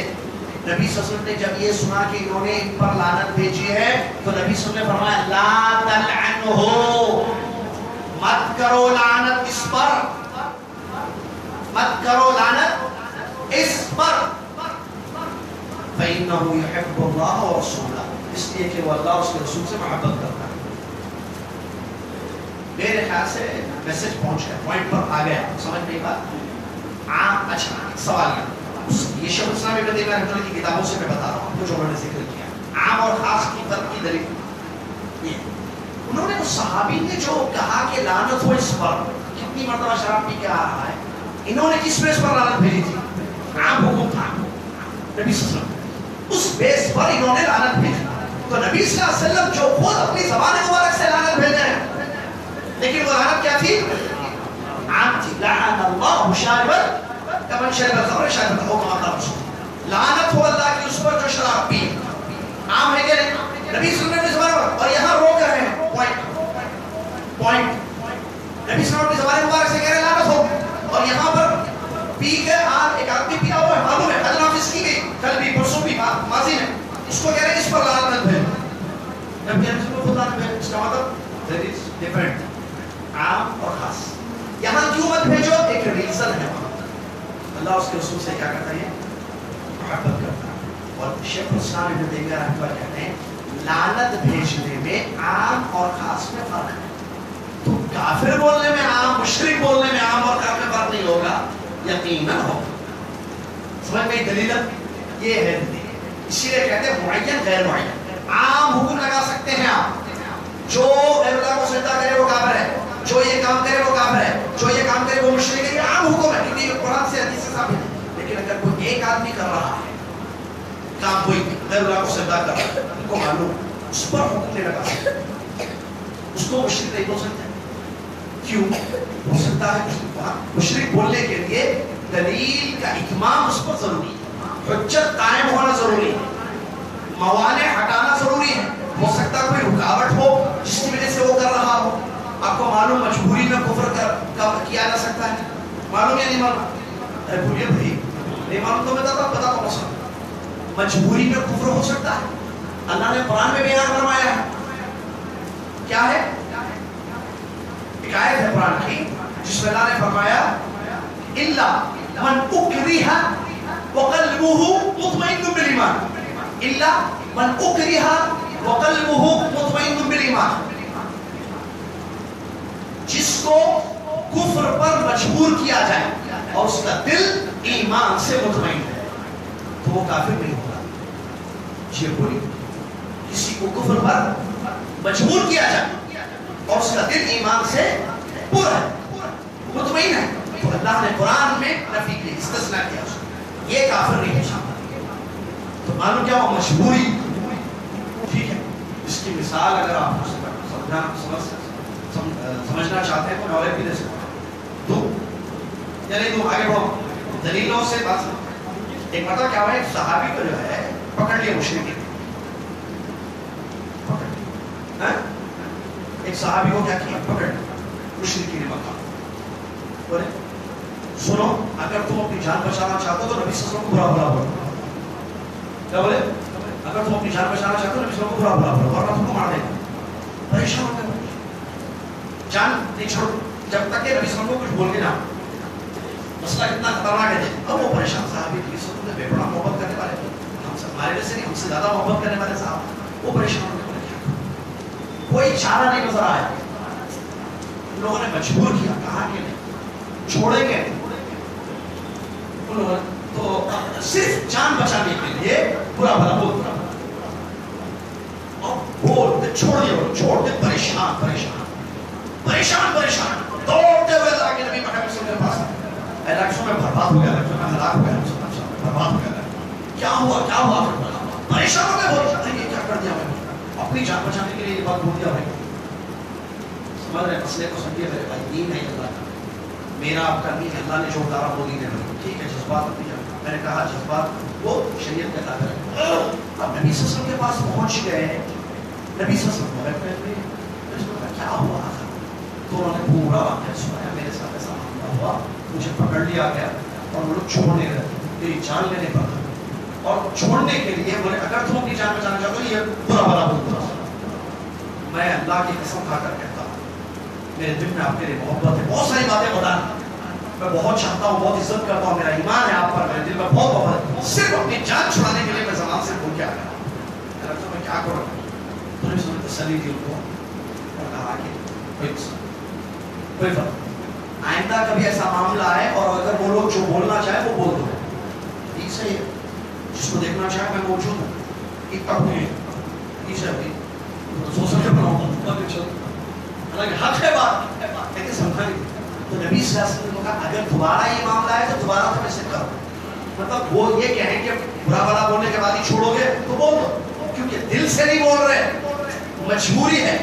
Speaker 1: نبی صلی اللہ علیہ وسلم نے جب یہ سنا کہ انہوں نے ان پر لعنت بھیجی ہے تو نبی صلی اللہ علیہ وسلم نے فرمایا لا تلعنہ، مت کرو لعنت اس پر، مت کرو لعنت اس پر، فإنه يحب الله ورسوله، اس لیے کہ وہ اللہ اور اس کے رسول سے محبت کرتا ہے۔ میرے خیال سے میسج پہنچ گیا، پوائنٹ پر آ گیا، سمجھ میں بات عام۔ اچھا سوال یہ شیخ الاسلام ابن تیمیہ رحمۃ اللہ کی کتابوں سے میں بتا رہا ہوں کچھ انہوں نے ذکر کیا عام اور خاص کی فرق کی دلیل یہ، انہوں نے اس صحابی نے جو کہا کہ لعنت ہو اس پر، کتنی مرتبہ شراب پی کے آ رہا ہے، انہوں نے کس بیس پر لعنت بھیجی تھی؟ عام حکم تھا نبی صلی اللہ علیہ وسلم، اس بیس پر انہوں نے لعنت بھیجی، تو نبی صلی اللہ علیہ وسلم جو خود اپنی زبان مبارک سے لعنت بھیجے ہیں، لیکن وہ لعنت کیا تھی؟ عام تھی، لعن اللہ شاربا کمن شرب الخمر شاربا ہو کما قال رسول، لعنت ہو اللہ کی اس پر جو شراب پی، عام ہے کہ نہیں؟ نبی صلی اللہ علیہ وسلم، اور یہاں روک رہے ہیں پوائنٹ، نبی صلی اللہ علیہ وسلم اپنی زبان مبارک سے کہہ رہے ہیں لعنت ہو، اور یہاں پر پی کے ایک آدمی پیا ہوا ہے، معلوم ہے حد نافذ کی گئی کل بھی پرسوں بھی ماضی میں، اس کو کہہ رہے ہیں اس پر لعنت بھیجو، نبی صلی اللہ علیہ وسلم خود لعنت بھیجو، اس کا مطلب there is different، عام اور خاص۔ یہاں کیوں مت بھیجو؟ ایک ریزن ہے وہاں، اللہ اس کے رسول سے کیا کرتا ہے؟ محبت کرتا ہے، اور شیخ الاسلام ابن تیمیہ رحمۃ اللہ کہتے ہیں لعنت بھیجنے میں عام اور خاص میں فرق ہے، تو کافر بولنے میں عام، مشرک بولنے میں عام اور خاص میں فرق نہیں ہوگا، یقیناً ہوگا۔ سمجھ میں دلیل یہ ہے، اسی لیے کہتے ہیں معین غیر معین، عام حکم لگا سکتے ہیں آپ، جو غیر اللہ کو سجدہ کرے وہ کافر ہے، جو یہ کام کرے وہ کافر ہے، جو یہ کام کرے وہ مشرک ہے، یہ عام حکم ہے کیونکہ یہ قرآن سے حدیث سے ثابت ہے، لیکن اگر کوئی ایک آدمی کر رہا ہے کام، کوئی غیر اللہ کو سجدہ کر رہا ہے، ان کو معلوم اس پر حکم نہیں لگا سکتے، اس کو مشرک نہیں بول سکتے، کیوں ہو سکتا ہے؟ مشرک بولنے کے لیے دلیل کا اتمام اس پر ضروری ہے، حجت قائم ہونا ضروری ہے، موانع ہٹانا ضروری ہے، ہو سکتا ہے کوئی رکاوٹ ہو جس کی وجہ سے وہ کر رہا ہو، آپ کو معلوم مجبوری میں کفر کیا جا سکتا ہے، معلوم یا نہیں معلوم؟ ارے بولیے بھائی، نہیں معلوم تو پتا تو مسئلہ، مجبوری میں کفر ہو سکتا ہے، اللہ نے قرآن میں بیان فرمایا ہے، کیا ہے؟ ایک آیت ہے قرآن کی جس میں اللہ نے فرمایا الا من اکرہ وقلبہ مطمئن بالایمان، الا من اکرہ وقلبہ مطمئن بالایمان، جس کو کفر پر مجبور کیا جائے اور اس کا دل ایمان سے مطمئن ہے تو وہ کافر نہیں ہوگا۔ یہ بولی کسی کو کفر پر مجبور کیا جائے اور اس کا دل ایمان سے پر ہے، مطمئن ہے، تو اللہ نے قرآن میں نفی کی، استثناء کیا اس کو، یہ کافر نہیں ہے شامل۔ تو معلوم کیا وہ مجبوری، ٹھیک ہے، اس کی مثال اگر آپ سمجھنا چاہتے ہیں تو میں اور بھی دے سکتا ہوں، دو یا نہیں دو، آگے بڑھو دلیلوں سے بات سمجھ۔ ایک مرتبہ کیا ہوا ہے، صحابی کو جو ہے پکڑ لیا مشرکین، ایک صحابی کو کیا کیا، پکڑ مشرکین مکہ، بولے سنو اگر تم اپنی جان بچانا چاہتے ہو تو نبی صلی اللہ علیہ وسلم کو برا بھلا بولو، کیا بولے؟ اگر تم اپنی جان بچانا چاہتے ہو نبی صلی اللہ علیہ وسلم کو برا بھلا بولو ورنہ تم کو مار دیں گے۔ پریشان ہو گئے، جان نہیں چھوڑ جب تک کہ نبی صلی اللہ علیہ وسلم کو کچھ بول کے جاؤ، مسئلہ کتنا خطرناک ہے۔ اب وہ پریشان صحابی نبی صلی اللہ علیہ وسلم بے پناہ محبت کرنے والے، ہم سے ہمارے جیسے نہیں، ہم سے زیادہ محبت کرنے والے صاحب، وہ پریشان ہو گئے، کوئی چارہ نہیں نظر آیا، ان لوگوں نے مجبور کیا، کہا کہ نہیں چھوڑیں گے، ان لوگوں نے تو صرف جان بچانے کے لیے برا بھلا بولتا اور بولتے چھوڑ دیا، چھوڑتے پریشان پریشان پریشان پریشان دوڑتے ہوئے اللہ کے نبی محمد صلی اللہ علیہ وسلم، اے اللہ میں برباد ہو گیا، میں ہلاک ہو گیا، برباد ہو گیا، کیا ہوا کیا ہوا، پریشان ہو گئے، بولتے ہیں یہ کیا کر دیا میں نے، اپنی جان بچانے کے لیے یہ بات بول دیا بھائی۔ سمجھ رہے مسئلے کو، سمجھیے میرے بھائی، دین ہے اللہ کا، میرا آپ کا نہیں ہے، اللہ نے جو اتارا وہ دین ہے، ٹھیک ہے، جذبات اپنی جان میں نے کہا جذبات وہ شریعت کا تابع ہے. اب نبی صلی اللہ علیہ وسلم کے پاس پہنچ گئے. نبی صلی اللہ علیہ وسلم نے کیا ہوا تھا تو انہوں نے پورا واقعہ سنایا. میرے ساتھ ایسا معاملہ ہوا, مجھے پکڑ لیا گیا اور وہ لوگ چھوڑ نہیں رہے, میری جان لینے پر. اور چھوڑنے کے لیے بولے اگر تم اپنی جان بچانا چاہتے ہو یہ برا والا بولتا. میں اللہ کی قسم کھا کر کہتا ہوں میرے دل میں آپ کے لیے محبت ہے. بہت ساری باتیں بتانا میں بہت چاہتا ہوں, بہت عزت کرتا ہوں, میرا ایمان ہے آپ پر, میرے دل میں بہت محبت ہے. صرف اپنی جان چھڑانے کے لیے میں زبان سے بھول کے آ گیا. میں کیا کروں؟ تو نے سنی تسلی دی ان کو اور کہا کہ کوئی فرق, آئندہ کبھی ایسا معاملہ آئے اور اگر وہ لوگ جو بولنا چاہے وہ بول دو. ٹھیک سے جس کو دیکھنا چاہے میں موجود ہوں. ایک کب ہوئی ٹھیک سے ابھی سوچ کے بناؤں حالانکہ حق ہے بات لیکن سمجھا نہیں. تو نبی صلی اللہ علیہ وسلم نے کہا اگر دوبارہ یہ معاملہ ہے تو دوبارہ تم ایسے کرو. مطلب وہ یہ کہیں کہ برا بھلا بولنے کے بعد ہی چھوڑو گے تو بول دو, کیونکہ دل سے نہیں بول رہے, مجبوری ہے.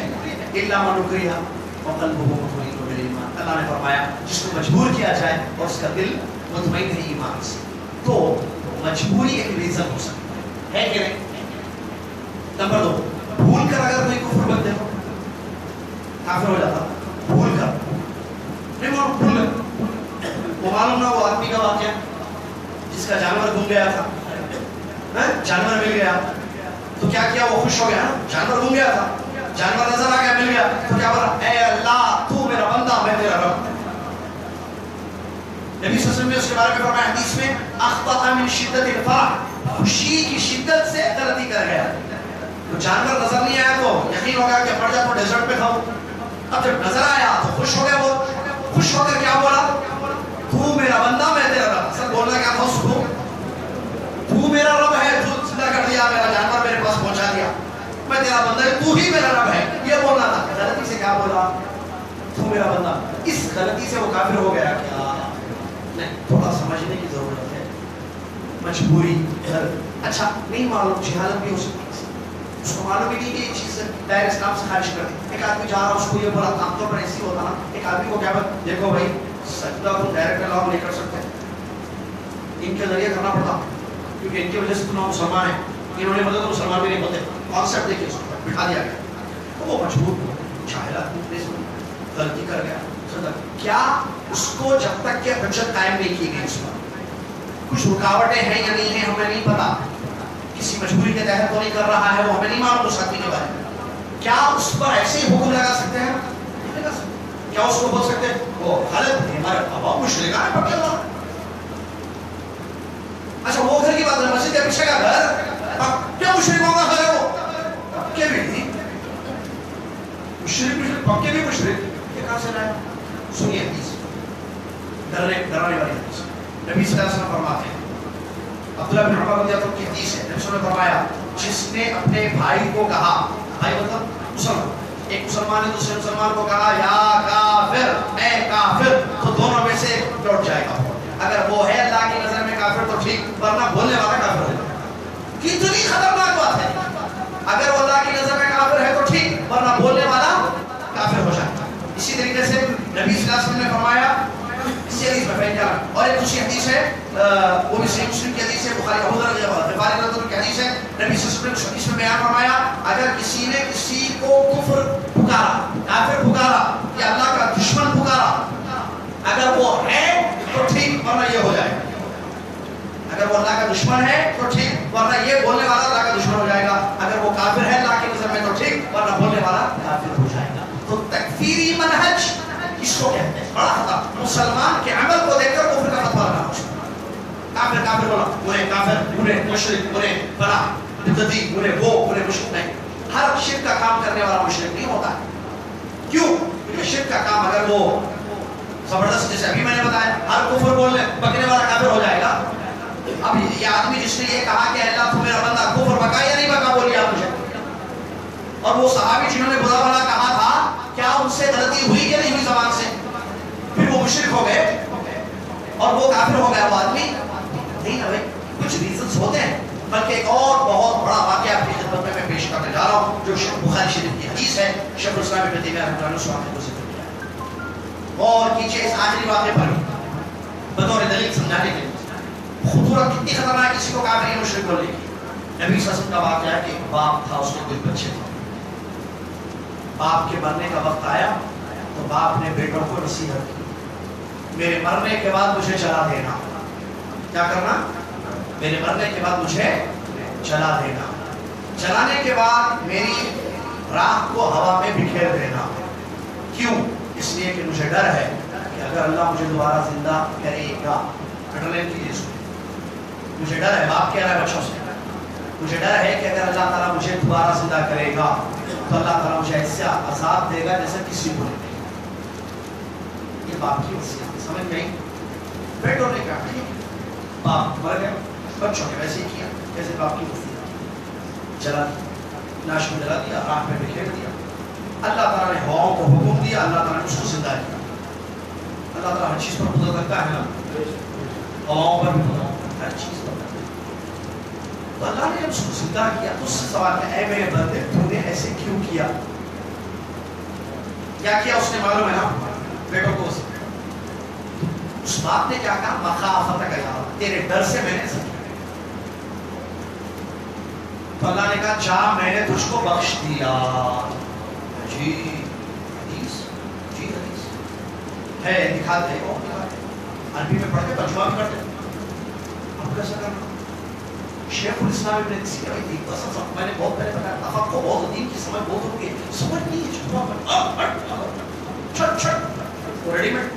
Speaker 1: الا من اکرہ وقلبہ مطمئن بالایمان, اللہ نے فرمایا جس کو مجبور کیا جائے اور اس کا دل مطمئن ہے ایمان سے, تو مجبوری ایک ریزن ہو سکتا ہے کہ نہیں. نمبر 2, بھول کر اگر کوئی کفر بن جائے کافر ہو جاتا. بھول کر نہیں بھول وہ معلوم نہ وہ آدمی کا واقعہ جس کا جانور گم گیا تھا, جانور مل گیا تو کیا کیا وہ خوش ہو گیا. جانور گم گیا تھا, جانور نظر آ گیا, مل گیا تو کیا بولا اے اللہ تو میرا بندہ میں تیرا رب. نبی صلی اللہ علیہ وسلم نے اس کے بارے میں فرمایا حدیث میں اخطأ من شدت الفرح, خوشی کی شدت سے غلطی کر گیا. تو جانور نظر نہیں آیا تو یقین ہوگا کہ پڑ جا تو ڈیزرٹ پہ کھاؤ. اب جب نظر آیا تو خوش ہو گیا, وہ خوش ہو کر کیا بولا تو میرا بندہ میں تیرا رب. سر بولنا کیا تھا اس کو, تو میرا رب ہے, تو زندہ کر دیا, میرا جانور میرے پاس پہنچا دیا, میں تیرا بندہ ہے, تو ہی میرا رب ہے, یہ بولنا تھا. غلطی سے کیا بولا تو میرا بندہ. اس غلطی سے وہ کافر ہو گیا کیا نہیں, تھوڑا سمجھنے کی ضرورت ہے. مجبوری اچھا نہیں معلوم, جہالت بھی ہو سکتی ہے, اس کو معلوم ہی نہیں کہ یہ چیز دائر اسلام سے خارج کر دی. ایک آدمی جا رہا اس کو یہ بولا, عام طور پر ایسی ہوتا نا, ایک آدمی کو کیا بات دیکھو بھائی سجدہ کو ڈائریکٹ اللہ نہیں کر سکتے, ان کے ذریعے کرنا پڑتا کیونکہ ان کی وجہ سے تم مسلمان ہیں, انہوں نے مدد مسلمان بھی نہیں ہوتے. کانسیپٹ دیکھیے اس کو بٹھا دیا گیا, تو وہ مجبور جاہل آدمی غلطی کر گیا. کیا اس کو جب تک کہ حجت قائم نہیں کی گئی اس پر کچھ رکاوٹیں ہیں یا نہیں ہیں ہمیں نہیں پتا, کسی مجبوری کے تحت تو نہیں کر رہا ہے, وہ ہمیں نہیں معلوم اس آدمی کے بارے میں. کیا اس پر ایسے ہی حکم لگا سکتے ہیں؟ نہیں لگا سکتے. کیا اس کو بول سکتے ہیں وہ غلط ہے, ہمارے بابا مشرکان ہے پکڑ رہا. اچھا وہ گھر کی بات ہے, مسجد کے پیچھے کا گھر کیا مشرکوں کا گھر ہے, وہ پکے بھی نہیں مشرک پکے بھی مشرک, یہ کہاں سے لایا؟ سنیے حدیث, ڈرانے والی حدیث. نبی صلی اللہ علیہ وسلم فرماتے ہیں, عبداللہ بن عمر رضی اللہ عنہ کی حدیث ہے, نبی صلی اللہ علیہ وسلم نے فرمایا جس نے اپنے بھائی کو کہا, بھائی مطلب مسلمان, ایک مسلمان نے دوسرے مسلمان کو کہا یا کافر, اے کافر, تو دونوں میں سے لوٹ جائے گا. اگر وہ ہے اللہ کی نظر میں کافر تو ٹھیک, ورنہ بولنے والا کافر ہو جائے. کتنی خطرناک بات ہے. اگر وہ اللہ کی نظر میں کافر ہے تو ٹھیک, ورنہ بولنے والا کافر ہو جائے. اسی طریقے سے نبی صلی اللہ علیہ وسلم نے فرمایا اسی حدیث میں پہلے اور ایک دوسری حدیث ہے, وہ بھی صحیح مسلم کی حدیث ہے, بخاری ابو ذر رضی اللہ عنہ کی حدیث ہے. نبی صلی اللہ علیہ وسلم نے حدیث میں بیان فرمایا اگر کسی نے کسی کو کفر پکارا, کافر پکارا یا اللہ کا دشمن پکارا, اگر وہ ہے تو ٹھیک, ورنہ یہ ہو جائے. اگر وہ اللہ کا دشمن ہے تو ٹھیک, ورنہ یہ بولنے والا اللہ کا دشمن ہو جائے گا. اگر وہ کافر ہے اللہ کی نظر میں تو ٹھیک, ورنہ بولنے والا کافر ہو جائے گا. تو تکفیری منہج اس کو کہتے ہیں. بڑا خطا, مسلمان کے عمل کو دیکھ کر کفر کا فتویٰ لگانا. کافر کافر بولا, انہیں کافر, انہیں مشرک, انہیں بڑا بدعتی, انہیں وہ, انہیں مشرک نہیں. ہر شرک کا کام کرنے والا مشرک نہیں ہوتا ہے. کیوں؟ کیونکہ شرک کا کام اگر وہ زبردست, جیسے ابھی میں نے بتایا, ہر کفر بولنے پکنے والا کافر ہو جائے گا. اب یہ آدمی جس نے یہ کہا کہ اللہ تو میرا بندہ, کفر پکا یا نہیں پکا بولیے آپ مجھے. اور وہ صحابی جنہوں نے برا بھلا کہا تھا, کیا ان سے غلطی ہوئی کہ نہیں ہوئی زبان سے؟ پھر وہ مشرک ہو گئے اور وہ کافر ہو گیا وہ آدمی نہیں نا بھائی. کچھ ریزنز ہوتے ہیں. بلکہ ایک اور بہت بڑا واقعہ آپ کی خدمت میں پیش کرنے جا رہا ہوں, جو بخاری شریف کی حدیث ہے. شیخ الاسلام ابن تیمیہ رحمۃ اللہ علیہ کو ذکر کیا, اور کیجیے اس آخری واقعے پر بطور دلیل سمجھانے کے لیے. خطورت کتنی خطرناک ہے کسی کو کافر یا مشرک بولنے کی. نبی صلی اللہ علیہ وسلم کا واقعہ ہے کہ ایک باپ تھا, اس کے 2 بچے تھے. باپ کے مرنے کا وقت آیا تو باپ نے بیٹوں کو نصیحت کی, میرے مرنے کے بعد مجھے جلا دینا. کیا کرنا؟ میرے مرنے کے بعد مجھے جلا دینا. جلانے کے بعد میری راہ کو ہوا میں بکھیر دینا. کیوں؟ اس لیے کہ مجھے ڈر ہے کہ اگر اللہ مجھے دوبارہ زندہ کرے گا, مجھے ڈر ہے, باپ کہہ رہا ہے بچوں سے, مجھے ڈر ہے کہ اگر اللہ تعالیٰ مجھے دوبارہ زندہ کرے گا تو اللہ تعالیٰ مجھے ایسا عذاب دے گا جیسے کسی کو نہیں دے گا. یہ باپ کی وصیت سمجھ گئی. بیٹوں نے کہا ٹھیک, باپ مر گیا, بچوں نے ویسے ہی کیا جیسے باپ کی وصیت, جلا دیا, لاش کو جلا دیا, راہ میں بکھیر دیا. اللہ تعالیٰ نے ہواؤں کو حکم دیا, اللہ تعالیٰ نے اس کو زندہ کیا. اللہ تعالیٰ ہر چیز پر قدرت رکھتا ہے نا, ہواؤں پر بھی قدرت, ہر چیز پر. تو اللہ نے اس کو زندہ کیا تو اس سے سوال ہے, اے میرے بندے تو نے ایسے کیوں کیا؟ کیا کیا اس نے معلوم ہے نا بیٹوں کو. اس باپ نے کیا کہا؟ مخافت کا یار, تیرے ڈر سے میں نے ایسا کیا. تو اللہ نے کہا جا میں نے تجھ کو بخش دیا. جی حدیث, جی حدیث ہے, دکھاتے ہو عربی میں پڑھتے, ترجمہ بھی کرتے. اب کیسا کرنا؟ شیخ الاسلام ابن تیمیہ کی قصص میں نے بہت پہلے بتایا, تفقہ بہت, دین کی سمجھ بہت ہوگی, سمجھ نہیں ہے چھٹ چھٹ ریڈی میڈ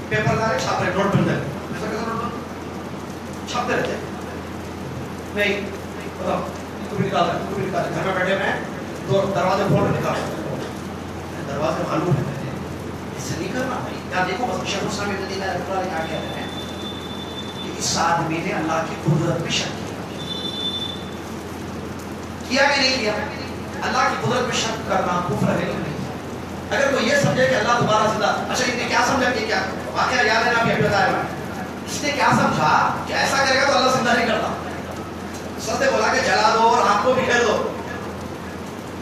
Speaker 1: پیپر دارے چھاپ رہے, نوٹ بن رہے, ایسا کیسا نوٹ بن چھاپتے رہتے نہیں, بتاؤ کو بھی نکال رہے, گھر میں بیٹھے میں تو دروازے کھول کے نکال رہے, دروازے معلوم ہے, اس سے نہیں کرنا بھائی. کیا دیکھو بس شیخ الاسلام ابن تیمیہ رحمۃ اللہ علیہ کیا کہہ رہے ہیں, اس آدمی نے اللہ کی قدرت میں شک کیا کہ نہیں کیا؟ اللہ کی قدرت میں شک کرنا کفر ہے کہ نہیں؟ اگر کوئی یہ سمجھے کہ اللہ دوبارہ زندہ, اچھا اس نے کیا سمجھا کہ کیا واقعہ یاد ہے نا, ابھی بتایا, اس نے کیا سمجھا کہ ایسا کرے گا تو اللہ زندہ نہیں کرتا. سر نے بولا کہ جلا دو اور آنکھ کو بکھیر دو.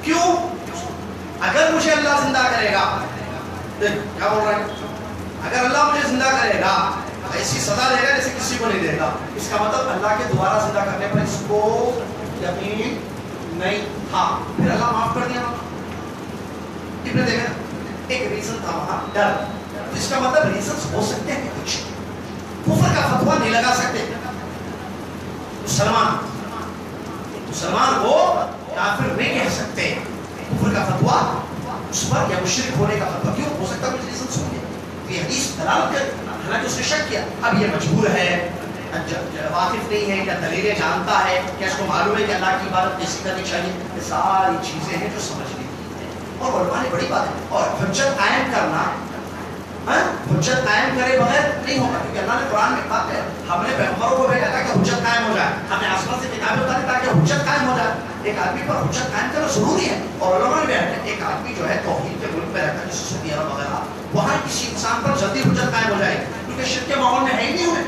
Speaker 1: کیوں؟ اگر مجھے اللہ زندہ کرے گا, کیا بول رہا ہے, اگر اللہ مجھے زندہ کرے گا ایسی سزا دے گا جیسے کسی کو نہیں دے گا. اس کا مطلب اللہ کے دوبارہ زندہ کرنے پر اس کو یقین نہیں تھا, پھر اللہ معاف کر دیا. ابن تیمیہ ایک ریزن تھا وہاں, ڈر. اس کا مطلب ریزنز ہو سکتے ہیں کچھ, کفر کا فتویٰ نہیں لگا سکتے. مسلمان کو کافر نہیں کہہ سکتے, کفر کا فتویٰ اس پر یا مشرک ہونے کا فتویٰ. کیوں ہو سکتا ہے کچھ ریزنز ہوں گے, یہ حدیث دلالت کرتی, حالانکہ اس نے شک کیا. اب یہ مجبور ہے, واقف نہیں ہے, کیا دلیلیں جانتا ہے, کیا اس کو معلوم ہے کہ اللہ کی عبادت کیسی کرنی چاہیے, یہ ساری چیزیں ہیں جو سمجھنے کی ہیں. اور علماء نے بڑی بات ہے, اور حجت قائم کرنا, حجت قائم کرے بغیر نہیں ہوگا, کیونکہ اللہ نے قرآن میں بات ہے, ہم نے پیغمبروں کو بھیجا تھا کہ حجت قائم ہو جائے, ہم نے آسمان سے کتابیں اتاری تاکہ حجت قائم ہو جائے. ایک آدمی پر حجت قائم کرنا ضروری ہے. اور علماء نے بیان ہے, ایک آدمی جو ہے توحید کے ملک میں رہتا ہے جیسے سعودی عرب وغیرہ, وہاں کسی انسان پر جلدی حجت قائم ہو جائے کیونکہ شرک کے ماحول میں ہے ہی نہیں ہوئے,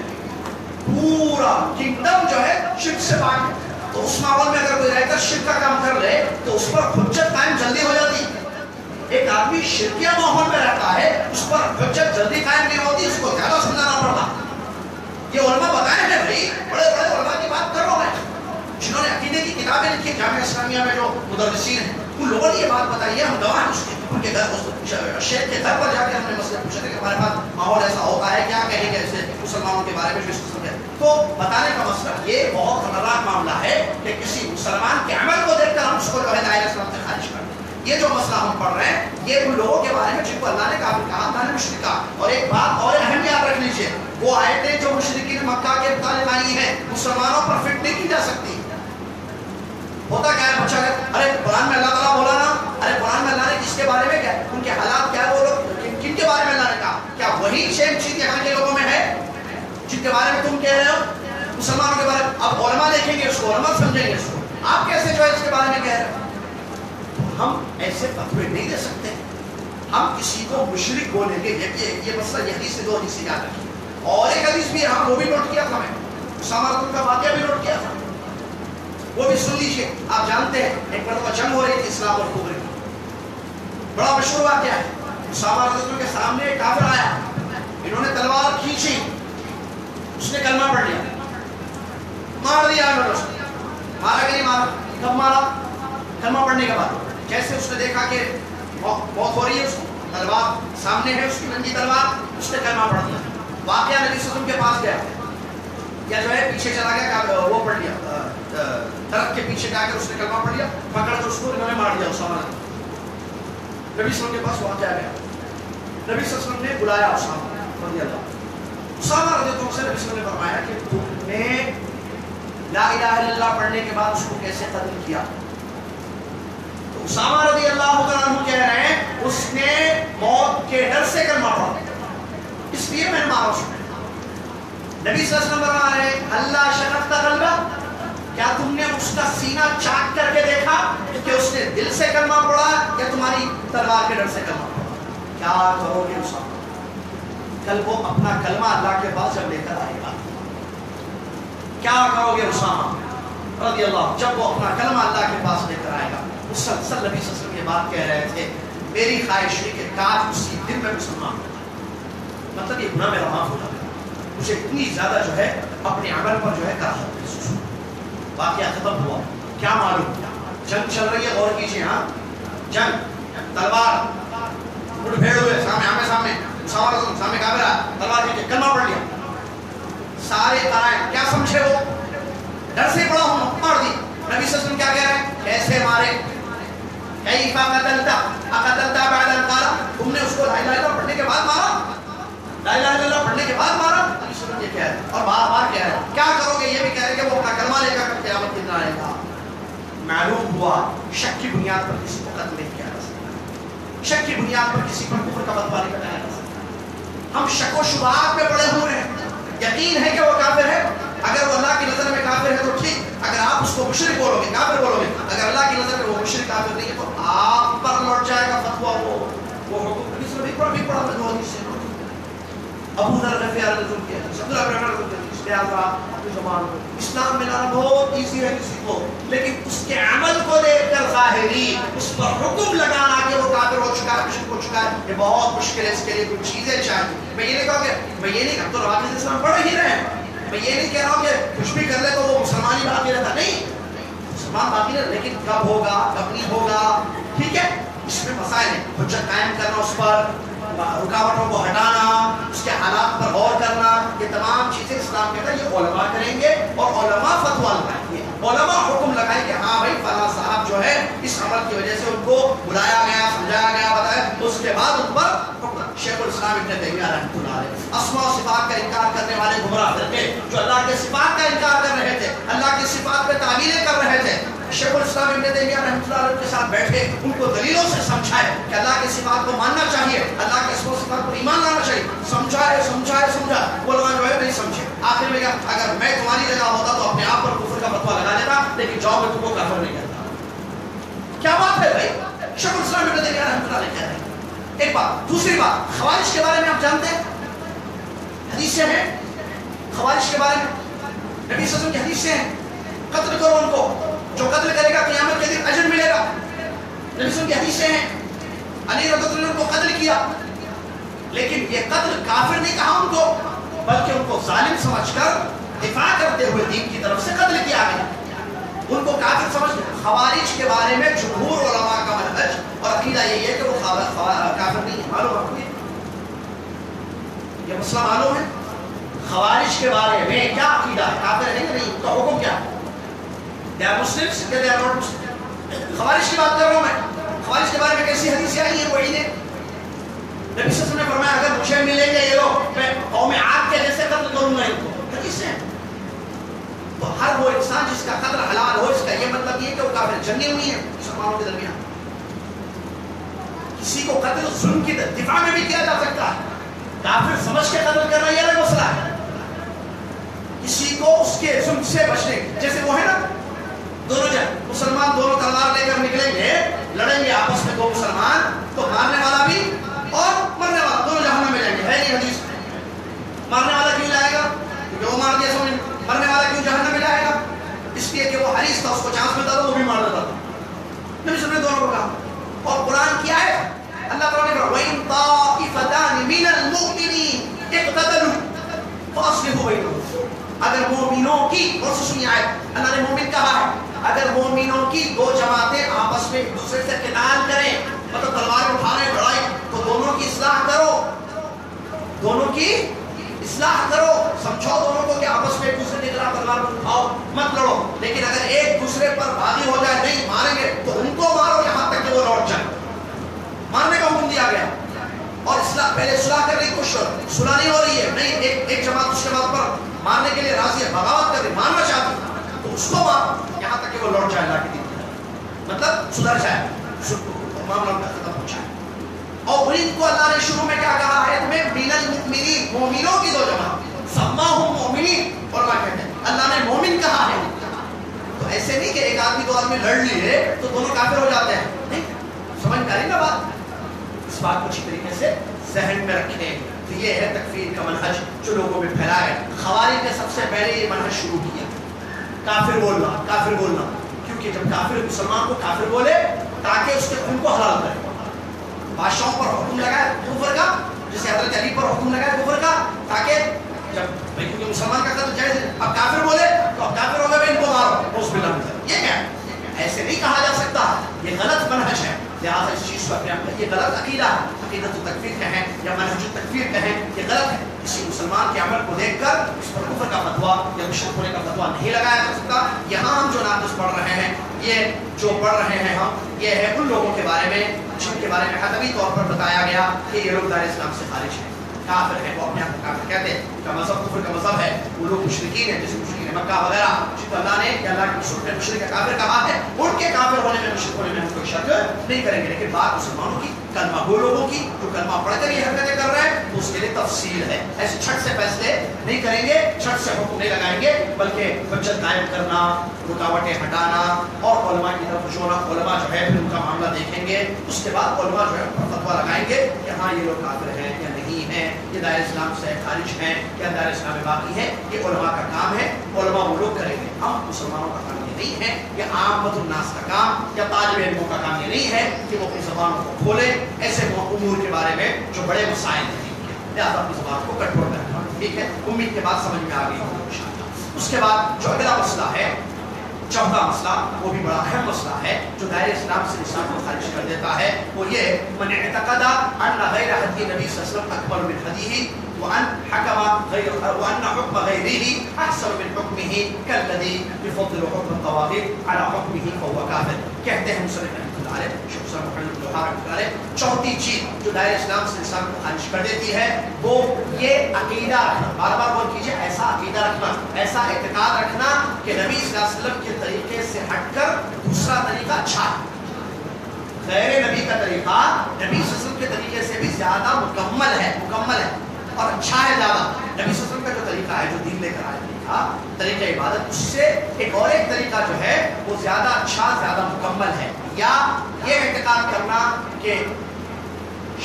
Speaker 1: پورا کنگڈم جو ہے شرک سے پاک ہے. تو اس ماحول میں اگر کوئی رہ کر شرک کا کام کر لے تو اس پر حجت قائم جلدی ہو جاتی ہے. ایک آدمی شرکیہ ماحول میں رہتا ہے, اس پر حجت جلدی قائم نہیں ہوتی, اس کو زیادہ سمجھانا پڑتا. یہ علماء بتائے ہیں بھائی, بڑے بڑے علماء کی بات کر رہا ہوں میں, جنہوں نے عقیدے کی کتابیں لکھی جامعہ اسلامیہ میں جو مدرسین ہیں, ان لوگوں نے یہ بات بتائی ہے, ہم گواہ ہیں اس کے. ان کے گھر شیخ کے گھر پر جا کے ہم نے مسئلے پوچھے تھے کہ ہمارے پاس ماحول ایسا ہوتا ہے, کیا کہیں گے ایسے مسلمانوں کے بارے میں جو اس قسم کے. تو بتانے کا مسئلہ یہ بہت خطرناک معاملہ ہے کہ کسی مسلمان کے عمل کو دیکھ کر ہم اس کو جو ہے دائرہ اسلام سے خارج کر دیں. یہ جو مسئلہ ہم پڑھ رہے ہیں یہ ان لوگوں کے بارے میں جن کو اللہ نے کافر کہا, اللہ نے مشرک کہا. اور ایک بات اور اہم یاد رکھ لیجیے, وہ آیتیں جو مشرکین مکہ کے متعلق آئی ہیں مسلمانوں پر فٹ نہیں کی جا سکتی. ہوتا کیا ہے, بچہ ارے قرآن میں اللہ تعالیٰ بولا نا, ارے قرآن میں اللہ نے کس کے بارے میں کیا, ان کے حالات کیا ہے, وہ لوگ کن کے بارے میں اللہ نے کہا, کیا وہی سیم چیز یہاں کے لوگوں میں ہے جن کے بارے میں تم کہہ رہے ہو مسلمانوں کے بارے میں. اب علماء دیکھیں گے اس کو, علماء سمجھیں گے اس کو, آپ کیسے جو ہے اس کے بارے میں کہہ رہے ہو. ہم ایسے فتوے نہیں دے سکتے, ہم کسی کو مشرک بولیں گے. یہ مسئلہ, یہ حدیث سے 2 حدیث یاد رکھیے. اور ایک حدیث بھی ہم وہ بھی نوٹ کیا تھا, میں اسامہ رضی اللہ کا واقعہ بھی نوٹ کیا تھا, وہ بھی سن لیجیے. آپ جانتے ہیں ایک مرتبہ جنگ ہو رہی تھی اسلام اور کفر کی, بڑا مشہور واقعہ ہے. اسامہ رضی اللہ کے سامنے ایک کافر آیا, انہوں نے تلوار کھینچی, اس نے کلمہ پڑھ کے پاس گیا یا جو ہے پیچھے چلا گیا کہ وہ پڑھ لیا درخت کے پیچھے جا کر اس نے کلمہ پڑھ لیا, پکڑ کر اس کو انہوں نے مار دیا اسامہ نے. نبی صلی اللہ علیہ وسلم کے پاس واقعہ گیا, نبی صلی اللہ علیہ وسلم نے بلایا اسامہ رضی اللہ. اسامہ رضی اللہ سے نبی صلی اللہ علیہ وسلم نے فرمایا کہ تم نے لا الہ الا اللہ پڑھنے کے بعد اس کو کیسے قتل کیا؟ تو اسامہ رضی اللہ عنہ کہہ رہے ہیں اس نے موت کے ڈر سے کلمہ پڑھا, اس لیے میں نے مارا اس کو. نبی صلی اللہ علیہ وسلم فرما رہے ہیں اللہ شققت قلبہ, کیا تم نے اس کا سینہ چاک کر کے دیکھا کہ اس نے دل سے کلمہ پڑھا یا تمہاری تلوار کے ڈر سے کلمہ پڑھا؟ کیا کرو گے اسامہ؟ کل وہ اپنا کلمہ اللہ کے پاس جب لے کر آئے گا, کیا کرو گے اسامہ رضی اللہ جب وہ اپنا کلمہ اللہ کے پاس لے کر آئے گا؟ مسلسل نبی صلی اللہ علیہ وسلم یہ بات کہہ رہے تھے, میری خواہش ہے کہ کاش اسی دن میں مسلمان ہو, مطلب یہ گناہ میرا معاف ہو جائے, مجھے اتنی زیادہ جو ہے اپنے عمل پر جو ہے کراہت محسوس ہو. واقعہ ختم ہوا, کیا معلوم جنگ چل رہی ہے, غور کیجیے. ہاں جنگ, تلوار, مٹھ بھیڑ ہوئے سامنے آمنے سامنے, سامنے کافر آیا, تلوار کھینچے کلمہ پڑھ لیا, سارے آئے, کیا سمجھے وہ ڈر سے پڑا ہوں مار دی. نبی صلی اللہ علیہ وسلم کیا کہہ رہے ہیں, کیسے مارے؟ کیفا قتلتا اقتلتا بعد ان قال, تم نے اس کو لا الہ الا اللہ پڑھنے کے بعد مارا, لا الہ الا اللہ پڑھنے کے بعد مارا. نبی صلی اللہ علیہ وسلم یہ کہہ رہے ہیں اور بار بار کہہ رہے ہیں, کیا کرو گے؟ یہ بھی کہہ رہے ہیں کہ وہ اپنا کلمہ لے کر قیامت کے دن آئے گا. معلوم ہوا شک کی بنیاد پر کسی کو قتل نہیں کیا جا سکتا, شک کی بنیاد پر کسی پر کفر کا فتویٰ نہیں لگایا جا سکتا. ہم شک و شبہات میں پڑے ہوئے ہیں, یقین ہے کہ وہ کافر ہے, اگر وہ اللہ کی نظر میں کافر ہے تو ٹھیک, اگر آپ اس کو مشرک بولو گے, کافر بولو گے, اگر اللہ کی نظر میں وہ مشرک کافر نہیں ہے تو آپ پر لوٹ جائے گا فتویٰ. وہ حکم نبی صلی اللہ علیہ وسلم بھی پڑھا ابو ذر غفاری رضی اللہ عنہ نے اسلام میں لانا بہت ایزی ہے کسی کو, لیکن اس کے عمل کو دیکھ کر ظاہری اس پر حکم لگانا کہ وہ کافر ہو چکا ہے, مشرک ہو چکا ہے, یہ بہت مشکل ہے. اس کے لیے کچھ چیزیں چاہیے. میں یہ نہیں کہوں کہ میں یہ نہیں کہتا تو نواز اسلام پڑھ ہی رہے ہیں, میں یہ نہیں کہہ رہا ہوں کہ کچھ بھی کر لے تو وہ مسلمان ہی باقی رہتا, نہیں, مسلمان باقی رہتا, لیکن کب ہوگا کب نہیں ہوگا, ٹھیک ہے, اس میں مسائل ہیں. حجت قائم کرنا, اس پر رکاوٹوں کو ہٹانا, اس کے حالات پر غور کرنا, یہ تمام چیزیں اسلام کہتا ہے یہ علماء کریں گے اور علماء فتویٰ لگائیں گے, علماء حکم لگائیں کہ ہاں بھائی فلاں صاحب جو ہے اس عمل کی وجہ سے ان کو بلایا گیا, سمجھایا گیا, بتایا, اس کے بعد ان پر حکم. شیخ الاسلام ابن تیمیہ رحمۃ اللہ علیہ اسماء و صفات کا انکار کرنے والے گمراہ فرقے جو اللہ کے صفات کا انکار کر رہے تھے, اللہ کی صفات پہ تعویلیں کر رہے تھے, شیخ الاسلام ابن تیمیہ رحمۃ اللہ علیہ کے ساتھ بیٹھے, ان کو دلیلوں سے سمجھائے کہ اللہ کی صفات کو ماننا چاہیے, اللہ کے اسماء و صفات پر ایمان لانا چاہیے, سمجھایا. وہ لوگ جو ہے نہیں سمجھے. آخر میں اگر میں تمہاری جگہ ہوتا تو اپنے آپ پر کفر کا فتویٰ لگا دیتا, لیکن جاؤ میں تم کو کافر نہیں کہتا. کیا بات ہے بھائی, شیخ الاسلام ابن تیمیہ رحمۃ اللہ علیہ کہہ رہے ہیں. ایک بات. دوسری بات, خوارج کے بارے میں آپ جانتے ہیں, حدیثیں ہیں خوارج کے بارے میں, نبی صلی اللہ علیہ وسلم کی حدیثیں ہیں, قتل کرو ان کو, جو قتل کرے گا قیامت کے دن اجر ملے گا. نبی صلی اللہ علیہ وسلم کی حدیثیں ہیں, علی رضی اللہ عنہ کو قتل کیا, لیکن یہ قتل کافر نہیں کہا ان کو, بلکہ ان کو ظالم سمجھ کر دفاع کرتے ہوئے دین کی طرف سے قتل کیا گیا, ان کو کافر سمجھ. خوارج کے بارے میں جمہور علماء کا منہج اور عقیدہ یہی ہے کہ وہ کافر نہیں ہے. معلوم آپ کو یہ مسئلہ معلوم ہے؟ خوارج کے بارے میں کیا عقیدہ ہے, کافر ہے کہ نہیں, ان کا حکم کیا ہے؟ they are Muslims, they are not Muslims. خوارج کی بات کر رہا ہوں میں, خوارج کے بارے میں کیسی حدیثیں آئی ہیں وعیدیں. نبی صلی اللہ علیہ وسلم نے فرمایا اگر مجھے ملیں گے یہ لوگ میں قوم عاد کے جیسے قتل کروں گا ان کو. حدیثیں ہیں. تو ہر وہ انسان جس کا قتل حلال ہو, اس کا یہ مطلب یہ کہ وہ کافر جنگی ہوئی ہے مسلمانوں کے درمیان. کسی کو قتل ظلم کی دفاع میں بھی کیا جا سکتا ہے, کافر سمجھ کے قتل کرنا یہ الگ مسئلہ ہے. کسی کو اس کے ظلم سے بچنے, جیسے وہ ہے نا دونوں جن مسلمان دونوں تلوار لے کر نکلیں گے, لڑیں گے آپس میں دو مسلمان, تو مارنے والا بھی اور مرنے والا دونوں جہنم میں جائیں گے. ہے نہیں حدیث, مارنے والا کیوں جائے گا کیونکہ وہ مار دیا سمجھ, مرنے والا کیوں جہنم میں جائے گا اس لیے کہ وہ حریص تھا, اس کو چانس ملتا تھا وہ بھی مار دیتا تھا. نبی صلی اللہ علیہ وسلم نے دونوں کو کہا. اور قرآن کیا ہے, اللہ تعالیٰ نے کہا وَإِن طَائِفَتَانِ مِنَ الْمُؤْمِنِينَ اقْتَتَلُوا فَأَصْلِحُوا بَيْنَهُمَا. اگر مومنوں کی, اور سنیے آیت, اللہ نے مومن کہا ہے, اگر مومنوں کی دو جماعتیں آپس میں ایک دوسرے سے قتال کریں, مطلب تلوار اٹھانے لڑائی, تو دونوں کی اصلاح کرو, دونوں کی اصلاح کرو, سمجھو دونوں کو کہ آپس میں ایک دوسرے کے خلاف تلوار اٹھاؤ, مت لڑو. لیکن اگر ایک دوسرے پر باغی ہو جائے, نہیں ماریں گے تو ان کو مارو یہاں تک کہ وہ لوٹ جائے. مارنے کا حکم دیا گیا. اور اصلاح, پہلے صلح کرنے کی کوشش کرو, صلح نہیں ہو رہی ہے, نہیں ایک جماعت دوسرے جماعت پر مارنے کے لیے راضی ہے, بغاوت کر رہی, مارنا چاہتی, تو اس کو مارو یہاں تک کہ وہ لوٹ جائے اللہ کے دین, مطلب سدھر جائے, معاملہ کا ختم ہو جائے. اور ان کو اللہ نے شروع میں کیا کہا ہے تمہیں, من المؤمنین, مومنوں کی دو جماعت, سماہم مومنین, اور کہتے ہیں اللہ نے مومن کہا ہے. تو ایسے نہیں کہ ایک آدمی دو آدمی لڑ لیے تو دونوں کافر ہو جاتے ہیں, نہیں, سمجھ میں آ رہی نا بات. اس بات کو اچھی طریقے سے ذہن میں رکھیں. تو یہ ہے تکفیر کا منہج جو لوگوں میں پھیلا ہے. خوارج نے سب سے پہلے یہ منہج شروع کیا, کافر بولنا, کافر بولنا, کیونکہ جب کافر مسلمان کو کافر بولے تاکہ اس کے خون کو حلال کرے. بادشاہوں پر حکم لگائے کفر کا, جیسے حضرت علی پر حکم لگائے کفر کا, تاکہ جب بھائی کیونکہ مسلمان کا قتل جائز ہے, اب کافر بولے تو اب کافر ہو گئے بھائی ان کو مارو, اس بلا میں. یہ کیا ہے, ایسے نہیں کہا جا سکتا, یہ غلط منہج ہے. لہٰذا اس چیز کو اپنے آپ میں, یہ غلط عقیدہ ہے, عقیدۃ التکفیر کہیں یا منہج التکفیر کہیں, یہ غلط ہے. کسی مسلمان کے عمل کو دیکھ کر اس پر کفر کا فتویٰ یا مشرک ہونے کا فتویٰ نہیں لگایا جا سکتا. یہاں ہم جو ناقص پڑھ رہے ہیں, یہ جو پڑھ رہے ہیں ہم, یہ ہے ان لوگوں کے بارے میں جن کے بارے میں حتمی طور پر بتایا گیا کہ یہ لوگ دار اسلام سے خارج ہیں, کافر ہیں, وہ اپنے آپ کو کافر کہتے ہیں, کا مذہب کفر کا مذہب ہے, وہ لوگ مشرکین ہیں, جیسے مشرکین مکہ وغیرہ جن کو اللہ نے یا اللہ کے رسول نے مشرک کافر کہا ہے, ان کے کافر ہونے میں, مشرک ہونے میں ہم کوئی شک نہیں کریں گے. لیکن بات مسلمانوں کی, کلمہ گو لوگوں کی جو کلمہ پڑھ کر یہ حرکتیں کر رہے ہیں, تو اس کے لیے تفصیل ہے. ایسے چھٹ سے فیصلے نہیں کریں گے, چھٹ سے حکم نہیں لگائیں گے, بلکہ حجت قائم کرنا, رکاوٹیں ہٹانا, اور علماء کی طرف رجوع, علماء جو ہے پھر ان کا معاملہ دیکھیں گے, اس کے بعد علماء جو ہے فتویٰ لگائیں گے کہ ہاں یہ لوگ کافر ہیں یا نہیں ہیں, یہ دائرہ اسلام سے خارج ہیں یا دائرہ اسلام میں باقی ہے. یہ علماء کا کام ہے, علماء وہ لوگ کریں گے. ہم مسلمانوں کا کام یہ نہیں ہے, یہ عامت الناس کا کام یا طالب علموں کا کام یہ نہیں ہے کہ وہ اپنی زبانوں کو کھولیں ایسے امور کے بارے میں جو بڑے مسائل نہیں ہیں. لہٰذا اپنی زبان کو کنٹرول کرنا, ٹھیک ہے. امید کے بعد سمجھ میں آ گئی ہوگی انشاءاللہ. اس کے بعد جو اگلا مسئلہ ہے, چوتھا مسئلہ, وہ بھی بڑا اہم مسئلہ ہے جو دائرہ اسلام سے انسان کو خارج کر دیتا ہے. وہ یہ, من اعتقد ان غیر ہدی نبی صلی اللہ علیہ وسلم اکبر من ہدیہ وان حکم غیرہ احسن من حکمہ کالذی یفضل حکم الطواغیت علی حکمہ فهو کافر. کہتے ہیں مصنف رحمۃ اللہ علیہ, شیخ حسین محمد الوہاب رحمۃ اللہ علیہ, چوتھی چیز جو دائرہ اسلام سے انسان کو خارج کر دیتی ہے وہ یہ عقیدہ رکھنا, بار بار بول کیجیے, ایسا عقیدہ رکھنا, ایسا اعتقاد رکھنا کہ نبی صلی اللہ علیہ وسلم کے طریقے سے ہٹ کر دوسرا طریقہ اچھا ہے. غیر نبی کا طریقہ نبی صلی اللہ علیہ وسلم کے طریقے سے بھی زیادہ مکمل ہے اور اچھا ہے زیادہ. نبی صلی اللہ علیہ وسلم کا جو طریقہ ہے, جو دین لے کر آئے تھا, طریقہ عبادت, اس سے ایک طریقہ جو ہے وہ زیادہ اچھا, زیادہ مکمل ہے. یا یہ اعتقاد کرنا کہ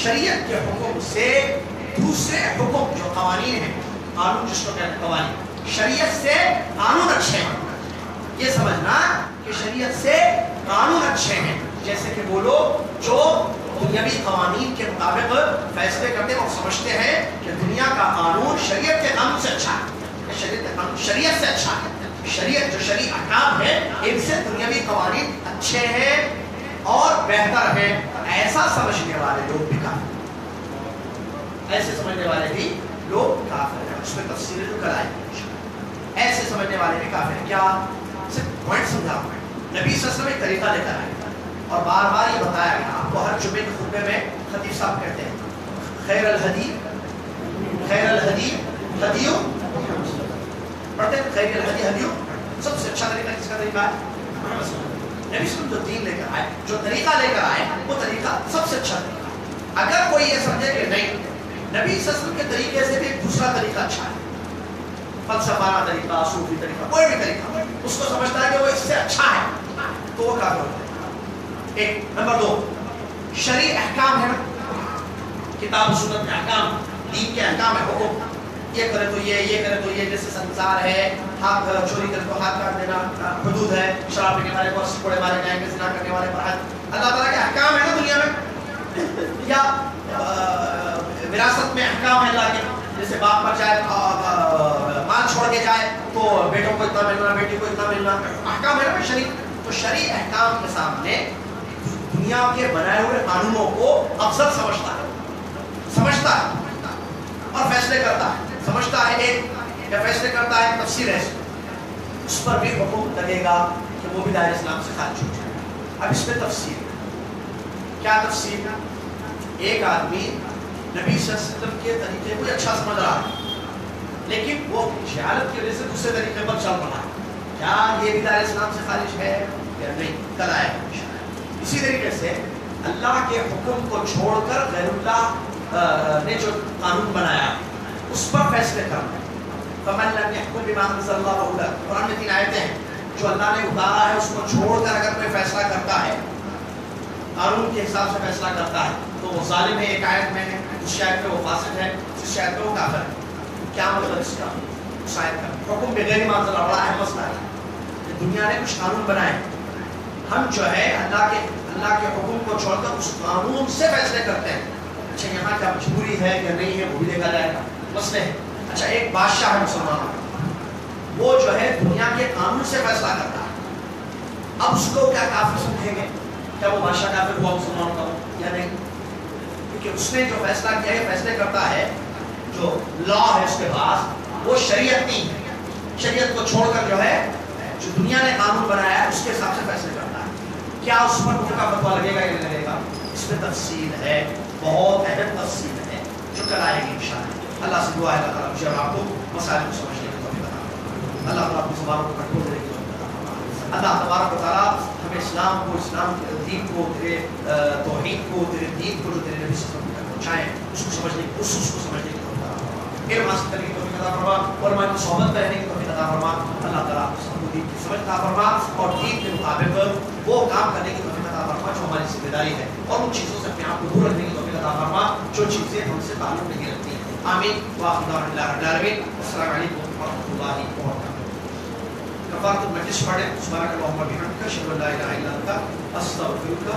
Speaker 1: شریعت کے حکم سے دوسرے حکم جو قوانین ہیں, قانون جس کو کہتے ہیں قوانین, شریعت سے قانون اچھے ہیں. یہ سمجھنا کہ شریعت سے قانون اچھے ہیں, جیسے کہ وہ لوگ جو دنیاوی قوانین کے مطابق فیصلے کرتے ہیں اور سمجھتے ہیں کہ دنیا کا قانون شریعت کے قانون سے اچھا ہے, شریعت کا قانون شریعت سے اچھا ہے. شریعت جو شرعی احکام ہے ان سے دنیاوی قوانین اچھے ہیں اور بہتر ہیں. ایسا سمجھنے والے لوگ بھی کافر, ایسے سمجھنے والے بھی لوگ کافر ہیں. اس میں تفصیل جو کرائی, ایسے سمجھنے والے بھی کافر ہیں. کیا صرف پوائنٹ سمجھا ہوں میں, نبی صلی اللہ علیہ وسلم ایک طریقہ لے کر آئے اور بار بار یہ بتایا گیا. آپ کو ہر جمعے کے خطبے میں خطیب صاحب کہتے ہیں خیر الہدی ہدیو, پڑھتے ہیں خیر الہدی ہدیو, سب سے اچھا طریقہ کس کا طریقہ ہے؟ نبی صلی اللہ علیہ وسلم جو دین لے کر آئے, جو طریقہ لے کر آئے, وہ طریقہ سب سے اچھا طریقہ. اگر کوئی یہ سمجھے کہ نہیں نبی صلی اللہ علیہ وسلم کے طریقے سے بھی ایک دوسرا طریقہ اچھا ہے, فلسفانہ طریقہ, صوفی طریقہ, کوئی بھی طریقہ, اس کو سمجھتا ہے کہ وہ اس سے اچھا ہے, تو وہ کافر ہوتا ہے. ایک نمبر 2, شرعی احکام ہے نا, کتاب و سنت کے احکام, دین کے احکام ہے, حکم, یہ کرے تو یہ کرے تو یہ, جیسے سنسار ہے, ہاتھ چوری کرے تو ہاتھ کاٹ دینا, حدود ہے, شراب پینے والے کو 80 کوڑے مارے جائیں گے, زنا کرنے والے پر حد. اللہ تعالیٰ کے احکام ہے نا دنیا میں. یا وراثت میں احکام ہے اللہ کے, جیسے باپ مر جائے, مال چھوڑ کے جائے تو بیٹوں کو اتنا ملنا, بیٹی کو اتنا ملنا, احکام ہے نا شرعی. تو شرعی احکام کے سامنے دنیا کے بنائے ہوئے قانونوں کو افضل سمجھتا ہے اور فیصلے کرتا ہے. سمجھتا ہے ایک یا فیصلے کرتا ہے تفسیر ہے اس پر بھی حکم لگے گا کہ وہ بھی دائرہ اسلام سے خارج ہو جائے. اب اس میں تفسیر کیا تفسیر ہے؟ ایک آدمی نبی صلی اللہ علیہ وسلم کے طریقے کو اچھا سمجھ رہا ہے لیکن وہ جہالت کی وجہ سے دوسرے طریقے پر چل رہا ہے. کیا یہ بھی دائرہ اسلام سے خارج ہے یا نہیں؟ کل آئے گا. اسی طریقے سے اللہ کے حکم کو چھوڑ کر غیر اللہ نے جو قانون بنایا اس پر فیصلے کرنا. فمن لم يحكم بما انزل الله فاولئك. قرآن میں 3 آیتیں ہیں. جو اللہ نے اتارا ہے اس کو چھوڑ کر اگر کوئی فیصلہ کرتا ہے قانون کے حساب سے فیصلہ کرتا ہے تو وہ ظالم ہے. ایک آیت میں ہے, اس آیت میں وہ فاسق ہے, اس آیت میں وہ کافر ہے. کیا مطلب اس کا؟ اس آیت کا حکم بغیر ما انزل. بڑا اہم مسئلہ ہے کہ دنیا نے کچھ قانون بنائے, ہم جو ہے اللہ کے حکم کو چھوڑ کر اس قانون سے فیصلے کرتے ہیں. اچھا یہاں کیا مجبوری ہے یا نہیں ہے وہ بھی دیکھا جائے گا. مسئلے ہے. اچھا ایک بادشاہ ہے مسلمان, وہ جو ہے دنیا کے قانون سے فیصلہ کرتا ہے. اب اس کو کیا کافر سمجھیں گے؟ کیا وہ بادشاہ کافر ہوا مسلمانوں کا یا نہیں؟ کیونکہ اس نے جو فیصلہ کیا ہے فیصلے کرتا ہے, جو لا ہے اس کے پاس وہ شریعت نہیں ہے. شریعت کو چھوڑ کر جو ہے جو دنیا نے قانون بنایا ہے اس کے حساب سے فیصلے کرتا ہے. کیا اس پر ان کا فتویٰ لگے گا یا نہیں لگے گا؟ اس میں تفصیل ہے, بہت اہم تفصیل ہے جو کل آئے گی انشاءاللہ. اللہ سے دعا ہے اللہ تعالیٰ مجھے اور آپ کو مسائل کو سمجھنے کی توفیق عطا فرمائے. اللہ تعالیٰ اپنی زبانوں کو کنٹرول کرنے کی توفیق عطا فرمائے. اللہ تبارک و تعالیٰ ہمیں اسلام کو, اسلام کے دین کو, تیرے توحید کو, تیرے دین کو جو تیرے نبی صلی اللہ علیہ وسلم تک پہنچائیں اس کو سمجھنے کی, اس کو سمجھنے کی توفیق عطا فرمائے. علم حاصل کرنے کی توفیق عطا فرما, علماء کی صحبت میں رہنے کی توفیق عطا فرما. اللہ تعالیٰ سب کو دین کی سمجھ عطا فرما اور دین کے مطابق وہ کام کرنے کی توفیق عطا فرما جو ہماری ذمہ داری ہے, اور ان چیزوں سے اپنے آپ کو دور رکھنے کی توفیق عطا فرما جو چیزیں ہم سے تعلق نہیں رکھتی ہیں. آمین. وآخر دعوانا الحمد للہ رب العالمین. السلام علیکم ورحمۃ اللہ وبرکاتہ. کفارۃ المجلس پڑھیں. سبحانک اللہم وبحمدک اشہد ان لا الہ الا انت استغفرک.